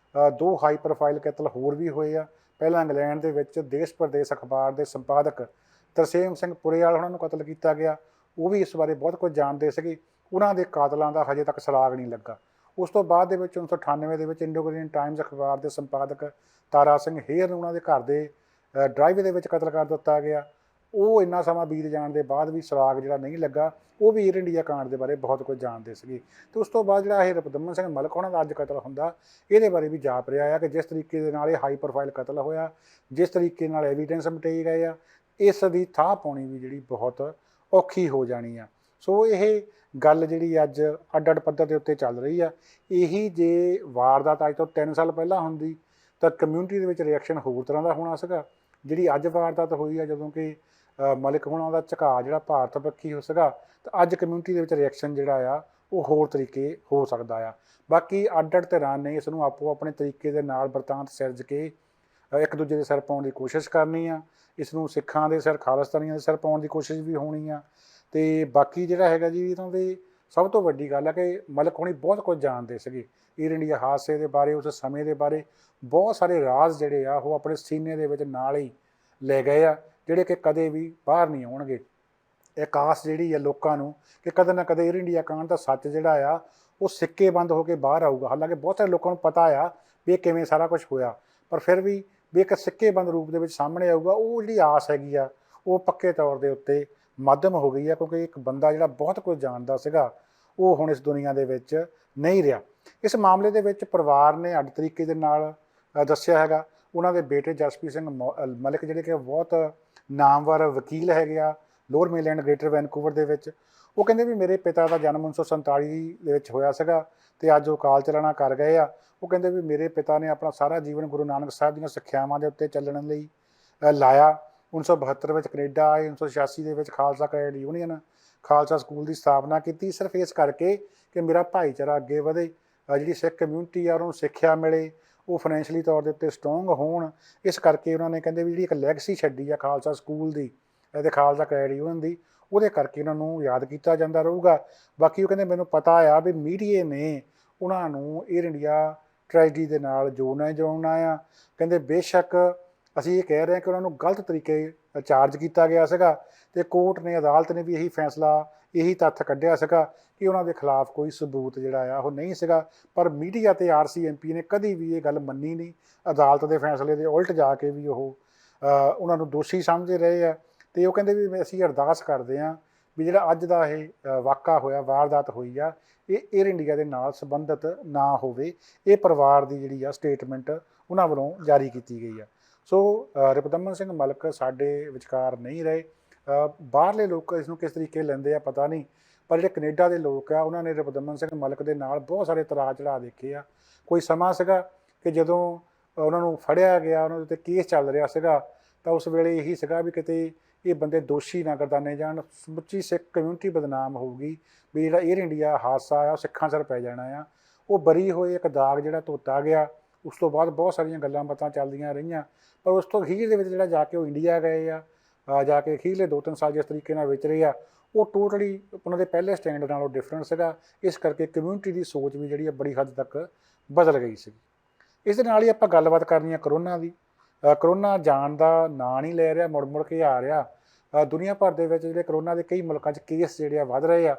Speaker 1: 2 ਹਾਈ ਪ੍ਰੋਫਾਈਲ ਕਤਲ ਹੋਰ ਵੀ ਹੋਏ ਆ। ਪਹਿਲਾਂ ਇੰਗਲੈਂਡ ਦੇ ਵਿੱਚ ਦੇਸ਼ ਪ੍ਰਦੇਸ਼ ਅਖਬਾਰ ਦੇ ਸੰਪਾਦਕ ਤਰਸੇਮ ਸਿੰਘ ਪੁਰੇਵਾਲ ਉਹਨਾਂ ਨੂੰ ਕਤਲ ਕੀਤਾ ਗਿਆ। ਉਹ ਵੀ ਇਸ ਬਾਰੇ ਬਹੁਤ ਕੁਝ ਜਾਣਦੇ ਸੀਗੇ। ਉਹਨਾਂ ਦੇ ਕਾਤਲਾਂ ਦਾ ਹਜੇ ਤੱਕ ਸੁਰਾਗ ਨਹੀਂ ਲੱਗਾ। ਉਸ ਤੋਂ ਬਾਅਦ ਦੇ ਵਿੱਚ 1998 ਦੇ ਵਿੱਚ ਇੰਡੋ ਕੋਰੀਅਨ ਟਾਈਮਜ਼ ਅਖਬਾਰ ਦੇ ਸੰਪਾਦਕ ਤਾਰਾ ਸਿੰਘ ਹੇਅਰ ਨੂੰ ਉਹਨਾਂ ਦੇ ਘਰ ਦੇ ਡਰਾਈਵੇ ਦੇ ਵਿੱਚ ਕਤਲ ਕਰ ਦਿੱਤਾ ਗਿਆ। ਉਹ ਇੰਨਾ ਸਮਾਂ ਬੀਤ ਜਾਣ ਦੇ ਬਾਅਦ ਵੀ ਸੁਰਾਗ ਜਿਹੜਾ ਨਹੀਂ ਲੱਗਾ। ਉਹ ਵੀ ਏਅਰ ਇੰਡੀਆ ਕਾਂਡ ਦੇ ਬਾਰੇ ਬਹੁਤ ਕੁਝ ਜਾਣਦੇ ਸੀਗੇ। ਅਤੇ ਉਸ ਤੋਂ ਬਾਅਦ ਜਿਹੜਾ ਇਹ ਰਪਦਮਨ ਸਿੰਘ ਮਲਕ ਉਹਨਾਂ ਦਾ ਅੱਜ ਕਤਲ ਹੁੰਦਾ, ਇਹਦੇ ਬਾਰੇ ਵੀ ਜਾਪ ਰਿਹਾ ਆ ਕਿ ਜਿਸ ਤਰੀਕੇ ਦੇ ਨਾਲ ਇਹ ਹਾਈ ਪ੍ਰੋਫਾਈਲ ਕਤਲ ਹੋਇਆ, ਜਿਸ ਤਰੀਕੇ ਨਾਲ ਐਵੀਡੈਂਸ ਮਿਟਾਏ ਗਏ ਆ, ਇਸ ਦੀ ਥਾਂ ਪਾਉਣੀ ਵੀ ਜਿਹੜੀ ਬਹੁਤ ਔਖੀ ਹੋ ਜਾਣੀ ਆ। ਸੋ ਇਹ ਗੱਲ ਜਿਹੜੀ ਅੱਜ ਅੱਡ ਅੱਡ ਪੱਧਰ ਦੇ ਉੱਤੇ ਚੱਲ ਰਹੀ ਆ। ਇਹੀ ਜੇ ਵਾਰਦਾਤ ਅੱਜ ਤੋਂ 3 ਸਾਲ ਪਹਿਲਾਂ ਹੁੰਦੀ ਤਾਂ ਕਮਿਊਨਿਟੀ ਦੇ ਵਿੱਚ ਰਿਐਕਸ਼ਨ ਹੋਰ ਤਰ੍ਹਾਂ ਦਾ ਹੋਣਾ ਸੀਗਾ। ਜਿਹੜੀ ਅੱਜ ਵਾਰਦਾਤ ਹੋਈ ਆ ਜਦੋਂ ਕਿ ਮਲਿਕ ਹੋਣਾ ਦਾ ਝੁਕਾਅ ਜਿਹੜਾ ਭਾਰਤ ਪੱਖੀ ਹੋ ਸੀਗਾ, ਤਾਂ ਅੱਜ ਕਮਿਊਨਿਟੀ ਦੇ ਵਿੱਚ ਰਿਐਕਸ਼ਨ ਜਿਹੜਾ ਆ ਉਹ ਹੋਰ ਤਰੀਕੇ ਹੋ ਸਕਦਾ ਆ। ਬਾਕੀ ਅੱਡ ਅੱਡ ਧਿਰਾਂ ਨੇ ਇਸ ਨੂੰ ਆਪੋ ਆਪਣੇ ਤਰੀਕੇ ਦੇ ਨਾਲ ਬਰਤਾਂਤ ਸਿਰਜ ਕੇ ਇੱਕ ਦੂਜੇ ਦੇ ਸਿਰ ਪਾਉਣ ਦੀ ਕੋਸ਼ਿਸ਼ ਕਰਨੀ ਆ। ਇਸ ਨੂੰ ਸਿੱਖਾਂ ਦੇ ਸਿਰ, ਖਾਲਿਸਤਾਨੀਆਂ ਦੇ ਸਿਰ ਪਾਉਣ ਦੀ ਕੋਸ਼ਿਸ਼ ਵੀ ਹੋਣੀ ਆ। ਅਤੇ ਬਾਕੀ ਜਿਹੜਾ ਹੈਗਾ ਜੀ, ਇਹਨਾਂ ਦੀ ਸਭ ਤੋਂ ਵੱਡੀ ਗੱਲ ਹੈ ਕਿ ਮਲਿਕ ਹੋਣੀ ਬਹੁਤ ਕੁਝ ਜਾਣਦੇ ਸੀਗੇ ਏਅਰ ਇੰਡੀਆ ਹਾਦਸੇ ਦੇ ਬਾਰੇ, ਉਸ ਸਮੇਂ ਦੇ ਬਾਰੇ। ਬਹੁਤ ਸਾਰੇ ਰਾਜ਼ ਜਿਹੜੇ ਆ ਉਹ ਆਪਣੇ ਸੀਨੇ ਦੇ ਵਿੱਚ ਨਾਲ ਹੀ ਲੈ ਗਏ ਆ, ਜਿਹੜੇ ਕਿ ਕਦੇ ਵੀ ਬਾਹਰ ਨਹੀਂ ਆਉਣਗੇ। ਇੱਕ ਆਸ ਜਿਹੜੀ ਆ ਲੋਕਾਂ ਨੂੰ ਕਿ ਕਦੇ ਨਾ ਕਦੇ ਏਅਰ ਇੰਡੀਆ ਕਾਂਡ ਦਾ ਸੱਚ ਜਿਹੜਾ ਆ ਉਹ ਸਿੱਕੇ ਬੰਦ ਹੋ ਕੇ ਬਾਹਰ ਆਊਗਾ। ਹਾਲਾਂਕਿ ਬਹੁਤ ਸਾਰੇ ਲੋਕਾਂ ਨੂੰ ਪਤਾ ਆ ਵੀ ਇਹ ਕਿਵੇਂ ਸਾਰਾ ਕੁਝ ਹੋਇਆ, ਪਰ ਫਿਰ ਵੀ ਇੱਕ ਸਿੱਕੇ ਬੰਦ ਰੂਪ ਦੇ ਵਿੱਚ ਸਾਹਮਣੇ ਆਊਗਾ। ਉਹ ਜਿਹੜੀ ਆਸ ਹੈਗੀ ਆ ਉਹ ਪੱਕੇ ਤੌਰ ਦੇ ਉੱਤੇ ਮਾਧਮ ਹੋ ਗਈ ਆ, ਕਿਉਂਕਿ ਇੱਕ ਬੰਦਾ ਜਿਹੜਾ ਬਹੁਤ ਕੁਝ ਜਾਣਦਾ ਸੀਗਾ ਉਹ ਹੁਣ ਇਸ ਦੁਨੀਆ ਦੇ ਵਿੱਚ ਨਹੀਂ ਰਿਹਾ। ਇਸ ਮਾਮਲੇ ਦੇ ਵਿੱਚ ਪਰਿਵਾਰ ਨੇ ਅੱਡ ਤਰੀਕੇ ਦੇ ਨਾਲ ਦੱਸਿਆ ਹੈਗਾ। ਉਹਨਾਂ ਦੇ ਬੇਟੇ ਜਸਪ੍ਰੀਤ ਸਿੰਘ ਮਲਿਕ ਜਿਹੜੇ ਕਿ ਬਹੁਤ ਨਾਮਵਰ ਵਕੀਲ ਹੈਗੇ ਆ ਲੋਅਰ ਮੇਨਲੈਂਡ ਗ੍ਰੇਟਰ ਵੈਨਕੂਵਰ ਦੇ ਵਿੱਚ, ਉਹ ਕਹਿੰਦੇ ਵੀ ਮੇਰੇ ਪਿਤਾ ਦਾ ਜਨਮ 1947 ਦੇ ਵਿੱਚ ਹੋਇਆ ਸੀਗਾ ਅਤੇ ਅੱਜ ਉਹ ਕਾਲ ਚਲਾਣਾ ਕਰ ਗਏ ਆ। ਉਹ ਕਹਿੰਦੇ ਵੀ ਮੇਰੇ ਪਿਤਾ ਨੇ ਆਪਣਾ ਸਾਰਾ ਜੀਵਨ ਗੁਰੂ ਨਾਨਕ ਸਾਹਿਬ ਦੀਆਂ ਸਿੱਖਿਆਵਾਂ ਦੇ ਉੱਤੇ ਚੱਲਣ ਲਈ ਲਾਇਆ। 1972 ਵਿੱਚ ਕੈਨੇਡਾ ਆਏ, 1986 ਦੇ ਵਿੱਚ Khalsa credit union Khalsa school ਦੀ ਸਥਾਪਨਾ ਕੀਤੀ, ਸਿਰਫ ਇਸ ਕਰਕੇ ਕਿ ਮੇਰਾ ਭਾਈਚਾਰਾ ਅੱਗੇ ਵਧੇ, ਜਿਹੜੀ ਸਿੱਖ ਕਮਿਊਨਿਟੀ ਆ ਉਹਨੂੰ ਸਿੱਖਿਆ ਮਿਲੇ, ਉਹ ਫਾਈਨੈਂਸ਼ਲੀ ਤੌਰ ਦੇ ਉੱਤੇ ਸਟਰੋਂਗ ਹੋਣ। ਇਸ ਕਰਕੇ ਉਹਨਾਂ ਨੇ ਕਹਿੰਦੇ ਵੀ ਜਿਹੜੀ ਇੱਕ ਲੈਗਸੀ ਛੱਡੀ ਆ ਖਾਲਸਾ ਸਕੂਲ ਦੀ ਅਤੇ ਖਾਲਸਾ ਕ੍ਰੈਡਿਟ ਯੂਨੀਅਨ ਦੀ, ਉਹਦੇ ਕਰਕੇ ਉਹਨਾਂ ਨੂੰ ਯਾਦ ਕੀਤਾ ਜਾਂਦਾ ਰਹੂਗਾ। ਬਾਕੀ ਉਹ ਕਹਿੰਦੇ ਮੈਨੂੰ ਪਤਾ ਆ ਵੀ ਮੀਡੀਏ ਨੇ ਉਹਨਾਂ ਨੂੰ ਏਅਰ ਇੰਡੀਆ ਟ੍ਰੈਜਡੀ ਦੇ ਨਾਲ ਜੋੜਨਾ ਆ। ਕਹਿੰਦੇ ਬੇਸ਼ੱਕ ਅਸੀਂ ਇਹ ਕਹਿ ਰਹੇ ਹਾਂ ਕਿ ਉਹਨਾਂ ਨੂੰ ਗਲਤ ਤਰੀਕੇ ਚਾਰਜ ਕੀਤਾ ਗਿਆ ਸੀਗਾ ਅਤੇ ਕੋਰਟ ਨੇ, ਅਦਾਲਤ ਨੇ ਵੀ ਇਹੀ ਫੈਸਲਾ, ਇਹੀ ਤੱਥ ਕੱਢਿਆ ਸੀਗਾ ਕਿ ਉਹਨਾਂ ਦੇ ਖਿਲਾਫ ਕੋਈ ਸਬੂਤ ਜਿਹੜਾ ਆ ਉਹ ਨਹੀਂ ਸੀਗਾ। ਪਰ ਮੀਡੀਆ ਅਤੇ RCMP ਨੇ ਕਦੀ ਵੀ ਇਹ ਗੱਲ ਮੰਨੀ ਨਹੀਂ। ਅਦਾਲਤ ਦੇ ਫੈਸਲੇ ਦੇ ਉਲਟ ਜਾ ਕੇ ਵੀ ਉਹ ਉਹਨਾਂ ਨੂੰ ਦੋਸ਼ੀ ਸਮਝਦੇ ਰਹੇ ਆ। ਅਤੇ ਉਹ ਕਹਿੰਦੇ ਵੀ ਅਸੀਂ ਅਰਦਾਸ ਕਰਦੇ ਹਾਂ ਵੀ ਜਿਹੜਾ ਅੱਜ ਦਾ ਇਹ ਵਾਕਾ ਹੋਇਆ, ਵਾਰਦਾਤ ਹੋਈ ਆ, ਇਹ ਏਅਰ ਇੰਡੀਆ ਦੇ ਨਾਲ ਸੰਬੰਧਿਤ ਨਾ ਹੋਵੇ। ਇਹ ਪਰਿਵਾਰ ਦੀ ਜਿਹੜੀ ਆ ਸਟੇਟਮੈਂਟ ਉਹਨਾਂ ਵੱਲੋਂ ਜਾਰੀ ਕੀਤੀ ਗਈ ਆ। ਸੋ ਰਿਪੁਦਮਨ ਸਿੰਘ ਮਲਿਕ ਸਾਡੇ ਵਿਚਕਾਰ ਨਹੀਂ ਰਹੇ। ਬਾਹਰਲੇ ਲੋਕ ਇਸ ਨੂੰ ਕਿਸ ਤਰੀਕੇ ਲੈਂਦੇ ਆ ਪਤਾ ਨਹੀਂ, ਪਰ ਜਿਹੜੇ ਕੈਨੇਡਾ ਦੇ ਲੋਕ ਆ ਉਹਨਾਂ ਨੇ ਰਿਪੁਦਮਨ ਸਿੰਘ ਮਲਿਕ ਦੇ ਨਾਲ ਬਹੁਤ ਸਾਰੇ ਉਤਾਰ ਚੜ੍ਹਾਅ ਦੇਖੇ ਆ। ਕੋਈ ਸਮਾਂ ਸੀਗਾ ਕਿ ਜਦੋਂ ਉਹਨਾਂ ਨੂੰ ਫੜਿਆ ਗਿਆ, ਉਹਨਾਂ ਦੇ ਉੱਤੇ ਕੇਸ ਚੱਲ ਰਿਹਾ ਸੀਗਾ, ਤਾਂ ਉਸ ਵੇਲੇ ਇਹੀ ਸੀਗਾ ਵੀ ਕਿਤੇ ਇਹ ਬੰਦੇ ਦੋਸ਼ੀ ਨਾ ਗਰਦਾਨੇ ਜਾਣ, ਸਮੁੱਚੀ ਸਿੱਖ ਕਮਿਊਨਿਟੀ ਬਦਨਾਮ ਹੋਊਗੀ, ਵੀ ਜਿਹੜਾ ਏਅਰ ਇੰਡੀਆ ਹਾਦਸਾ ਆ ਉਹ ਸਿੱਖਾਂ ਸਿਰ ਪੈ ਜਾਣਾ ਆ। ਉਹ ਬਰੀ ਹੋਏ ਇੱਕ ਦਾਗ ਜਿਹੜਾ ਧੋਤਾ ਗਿਆ। ਉਸ ਤੋਂ ਬਾਅਦ ਬਹੁਤ ਸਾਰੀਆਂ ਗੱਲਾਂ ਬਾਤਾਂ ਚੱਲਦੀਆਂ ਰਹੀਆਂ, ਪਰ ਉਸ ਤੋਂ ਅਖੀਰ ਦੇ ਵਿੱਚ ਜਿਹੜਾ ਜਾ ਕੇ ਉਹ ਇੰਡੀਆ ਗਏ ਆ, ਜਾ ਕੇ ਅਖੀਰਲੇ 2-3 ਸਾਲ ਜਿਸ ਤਰੀਕੇ ਨਾਲ ਵਿਚਰੇ ਆ, ਉਹ ਟੋਟਲੀ ਉਹਨਾਂ ਦੇ ਪਹਿਲੇ ਸਟੈਂਡ ਨਾਲੋਂ ਡਿਫਰੈਂਟ ਸੀਗਾ। ਇਸ ਕਰਕੇ ਕਮਿਊਨਿਟੀ ਦੀ ਸੋਚ ਵੀ ਜਿਹੜੀ ਆ ਬੜੀ ਹੱਦ ਤੱਕ ਬਦਲ ਗਈ ਸੀ। ਇਸ ਦੇ ਨਾਲ ਹੀ ਆਪਾਂ ਗੱਲਬਾਤ ਕਰਨੀ ਆ ਕਰੋਨਾ ਦੀ। ਕਰੋਨਾ ਜਾਣ ਦਾ ਨਾਂ ਨਹੀਂ ਲੈ ਰਿਹਾ, ਮੁੜ ਕੇ ਆ ਰਿਹਾ। ਦੁਨੀਆ ਭਰ ਦੇ ਵਿੱਚ ਜਿਹੜੇ ਕਰੋਨਾ ਦੇ ਕਈ ਮੁਲਕਾਂ 'ਚ ਕੇਸ ਜਿਹੜੇ ਆ ਵੱਧ ਰਹੇ ਆ,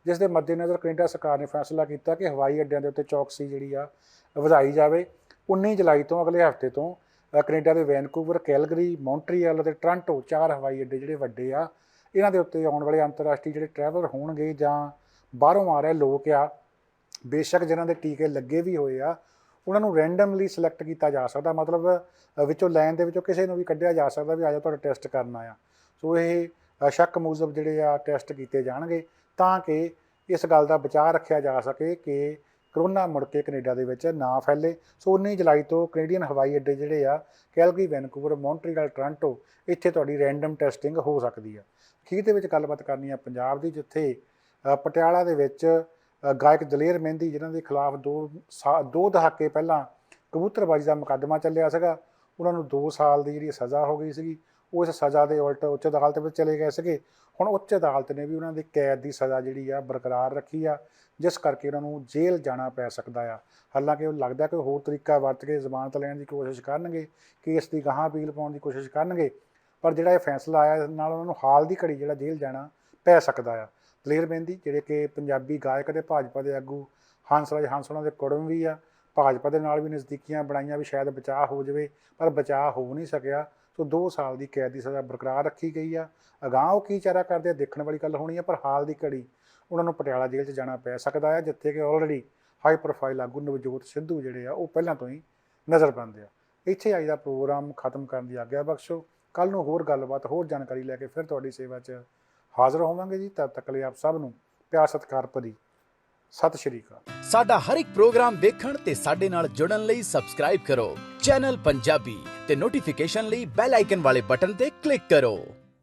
Speaker 1: ਜਿਸ ਦੇ ਮੱਦੇਨਜ਼ਰ ਕੈਨੇਡਾ ਸਰਕਾਰ ਨੇ ਫੈਸਲਾ ਕੀਤਾ ਕਿ ਹਵਾਈ ਅੱਡਿਆਂ ਦੇ ਉੱਤੇ ਚੌਕਸੀ ਜਿਹੜੀ ਆ ਵਧਾਈ ਜਾਵੇ। 19 ਜੁਲਾਈ ਤੋਂ, ਅਗਲੇ ਹਫ਼ਤੇ ਤੋਂ, ਕੈਨੇਡਾ ਦੇ ਵੈਨਕੂਵਰ, ਕੈਲਗਰੀ, ਮੌਂਟਰੀਅਲ ਅਤੇ ਟੋਰਾਂਟੋ 4 ਹਵਾਈ ਅੱਡੇ ਜਿਹੜੇ ਵੱਡੇ ਆ, ਇਹਨਾਂ ਦੇ ਉੱਤੇ ਆਉਣ ਵਾਲੇ ਅੰਤਰਰਾਸ਼ਟਰੀ ਜਿਹੜੇ ਟਰੈਵਲਰ ਹੋਣਗੇ ਜਾਂ ਬਾਹਰੋਂ ਆ ਰਹੇ ਲੋਕ ਆ, ਬੇਸ਼ੱਕ ਜਿਨ੍ਹਾਂ ਦੇ ਟੀਕੇ ਲੱਗੇ ਵੀ ਹੋਏ ਆ, ਉਹਨਾਂ ਨੂੰ ਰੈਂਡਮਲੀ ਸਿਲੈਕਟ ਕੀਤਾ ਜਾ ਸਕਦਾ। ਮਤਲਬ ਵਿੱਚੋਂ ਲਾਈਨ ਦੇ ਵਿੱਚੋਂ ਕਿਸੇ ਨੂੰ ਵੀ ਕੱਢਿਆ ਜਾ ਸਕਦਾ ਵੀ ਆ ਜਾਓ ਤੁਹਾਡਾ ਟੈਸਟ ਕਰਨਾ ਆ। ਸੋ ਇਹ ਸ਼ੱਕ ਮੁਜਬ ਜਿਹੜੇ ਆ ਟੈਸਟ ਕੀਤੇ ਜਾਣਗੇ ਤਾਂ ਕਿ ਇਸ ਗੱਲ ਦਾ ਬਚਾਅ ਰੱਖਿਆ ਜਾ ਸਕੇ ਕਿ ਕਰੋਨਾ ਮੁੜ ਕੇ ਕੈਨੇਡਾ ਦੇ ਵਿੱਚ ਨਾ ਫੈਲੇ। ਸੋ 19 ਜੁਲਾਈ ਤੋਂ ਕੈਨੇਡੀਅਨ ਹਵਾਈ ਅੱਡੇ ਜਿਹੜੇ ਆ ਕੈਲਗਰੀ, ਵੈਨਕੂਵਰ, ਮੌਂਟਰੀਅਲ, ਟੋਰਾਂਟੋ, ਇੱਥੇ ਤੁਹਾਡੀ ਰੈਂਡਮ ਟੈਸਟਿੰਗ ਹੋ ਸਕਦੀ ਆ। ਅਖੀਰ ਦੇ ਵਿੱਚ ਗੱਲਬਾਤ ਕਰਨੀ ਆ ਪੰਜਾਬ ਦੀ, ਜਿੱਥੇ ਪਟਿਆਲਾ ਦੇ ਵਿੱਚ ਗਾਇਕ ਦਲੇਰ ਮਹਿੰਦੀ, ਜਿਨ੍ਹਾਂ ਦੇ ਖਿਲਾਫ 2 ਦਹਾਕੇ ਪਹਿਲਾਂ ਕਬੂਤਰਬਾਜੀ ਦਾ ਮੁਕੱਦਮਾ ਚੱਲਿਆ ਸੀਗਾ, ਉਹਨਾਂ ਨੂੰ 2 ਸਾਲ ਦੀ ਜਿਹੜੀ ਸਜ਼ਾ ਹੋ ਗਈ ਸੀਗੀ। ਉਹ ਇਸ ਸਜ਼ਾ ਦੇ ਉਲਟ ਉੱਚ ਅਦਾਲਤ ਵਿੱਚ ਚਲੇ ਗਏ ਸੀਗੇ। ਹੁਣ ਉੱਚ ਅਦਾਲਤ ਨੇ ਵੀ ਉਹਨਾਂ ਦੀ ਕੈਦ ਦੀ ਸਜ਼ਾ ਜਿਹੜੀ ਆ ਬਰਕਰਾਰ ਰੱਖੀ ਆ, ਜਿਸ ਕਰਕੇ ਉਹਨਾਂ ਨੂੰ ਜੇਲ੍ਹ ਜਾਣਾ ਪੈ ਸਕਦਾ ਆ। ਹਾਲਾਂਕਿ ਉਹ ਲੱਗਦਾ ਕਿ ਹੋਰ ਤਰੀਕਾ ਵਰਤ ਕੇ ਜ਼ਮਾਨਤ ਲੈਣ ਦੀ ਕੋਸ਼ਿਸ਼ ਕਰਨਗੇ, ਕੇਸ ਦੀ ਗਾਹਾਂ ਅਪੀਲ ਪਾਉਣ ਦੀ ਕੋਸ਼ਿਸ਼ ਕਰਨਗੇ, ਪਰ ਜਿਹੜਾ ਇਹ ਫੈਸਲਾ ਆਇਆ ਇਸ ਨਾਲ ਉਹਨਾਂ ਨੂੰ ਹਾਲ ਦੀ ਘੜੀ ਜਿਹੜਾ ਜੇਲ੍ਹ ਜਾਣਾ ਪੈ ਸਕਦਾ ਆ। ਦਲੇਰ ਮਹਿੰਦੀ ਜਿਹੜੇ ਕਿ ਪੰਜਾਬੀ ਗਾਇਕ ਅਤੇ ਭਾਜਪਾ ਦੇ ਆਗੂ ਹੰਸਰਾਜ ਹੰਸ ਉਹਨਾਂ ਦੇ ਕੁੜਮ ਵੀ ਆ, ਭਾਜਪਾ ਦੇ ਨਾਲ ਵੀ ਨਜ਼ਦੀਕੀਆਂ ਬਣਾਈਆਂ ਵੀ ਸ਼ਾਇਦ ਬਚਾਅ ਹੋ ਜਾਵੇ, ਪਰ ਬਚਾਅ ਹੋ ਨਹੀਂ ਸਕਿਆ। ਸੋ 2 ਸਾਲ ਦੀ ਕੈਦ ਦੀ ਸਜ਼ਾ ਬਰਕਰਾਰ ਰੱਖੀ ਗਈ ਆ। ਅਗਾਂਹ ਉਹ ਕੀ ਚਾਰਾ ਕਰਦੇ ਆ ਦੇਖਣ ਵਾਲੀ ਗੱਲ ਹੋਣੀ ਆ, ਪਰ ਹਾਲ ਦੀ ਘੜੀ ਉਹਨਾਂ ਨੂੰ ਪਟਿਆਲਾ ਜੇਲ੍ਹ 'ਚ ਜਾਣਾ ਪੈ ਸਕਦਾ ਆ, ਜਿੱਥੇ ਕਿ ਆਲਰੇਡੀ ਹਾਈ ਪ੍ਰੋਫਾਈਲ ਆਗੂ ਨਵਜੋਤ ਸਿੱਧੂ ਜਿਹੜੇ ਆ ਉਹ ਪਹਿਲਾਂ ਤੋਂ ਹੀ ਨਜ਼ਰ ਪਾਉਂਦੇ ਆ। ਇੱਥੇ ਅੱਜ ਦਾ ਪ੍ਰੋਗਰਾਮ ਖਤਮ ਕਰਨ ਦੀ ਆਗਿਆ ਬਖਸ਼ੋ। ਕੱਲ੍ਹ ਨੂੰ ਹੋਰ ਗੱਲਬਾਤ, ਹੋਰ ਜਾਣਕਾਰੀ ਲੈ ਕੇ ਫਿਰ ਤੁਹਾਡੀ ਸੇਵਾ 'ਚ ਹਾਜ਼ਰ ਹੋਵਾਂਗੇ ਜੀ। ਤਦ ਤੱਕ ਲਈ ਆਪ ਸਭ ਨੂੰ ਪਿਆਰ ਸਤਿਕਾਰ ਭਰੀ ਸਤਿ ਸ਼੍ਰੀ ਅਕਾਲ।
Speaker 2: ਸਾਡਾ ਹਰ ਇੱਕ ਪ੍ਰੋਗਰਾਮ ਵੇਖਣ ਤੇ ਸਾਡੇ ਨਾਲ ਜੁੜਨ ਲਈ ਸਬਸਕ੍ਰਾਈਬ ਕਰੋ ਚੈਨਲ ਪੰਜਾਬੀ ਤੇ ਨੋਟੀਫਿਕੇਸ਼ਨ ਲਈ ਬੈਲ ਆਈਕਨ ਵਾਲੇ ਬਟਨ ਤੇ ਕਲਿੱਕ ਕਰੋ।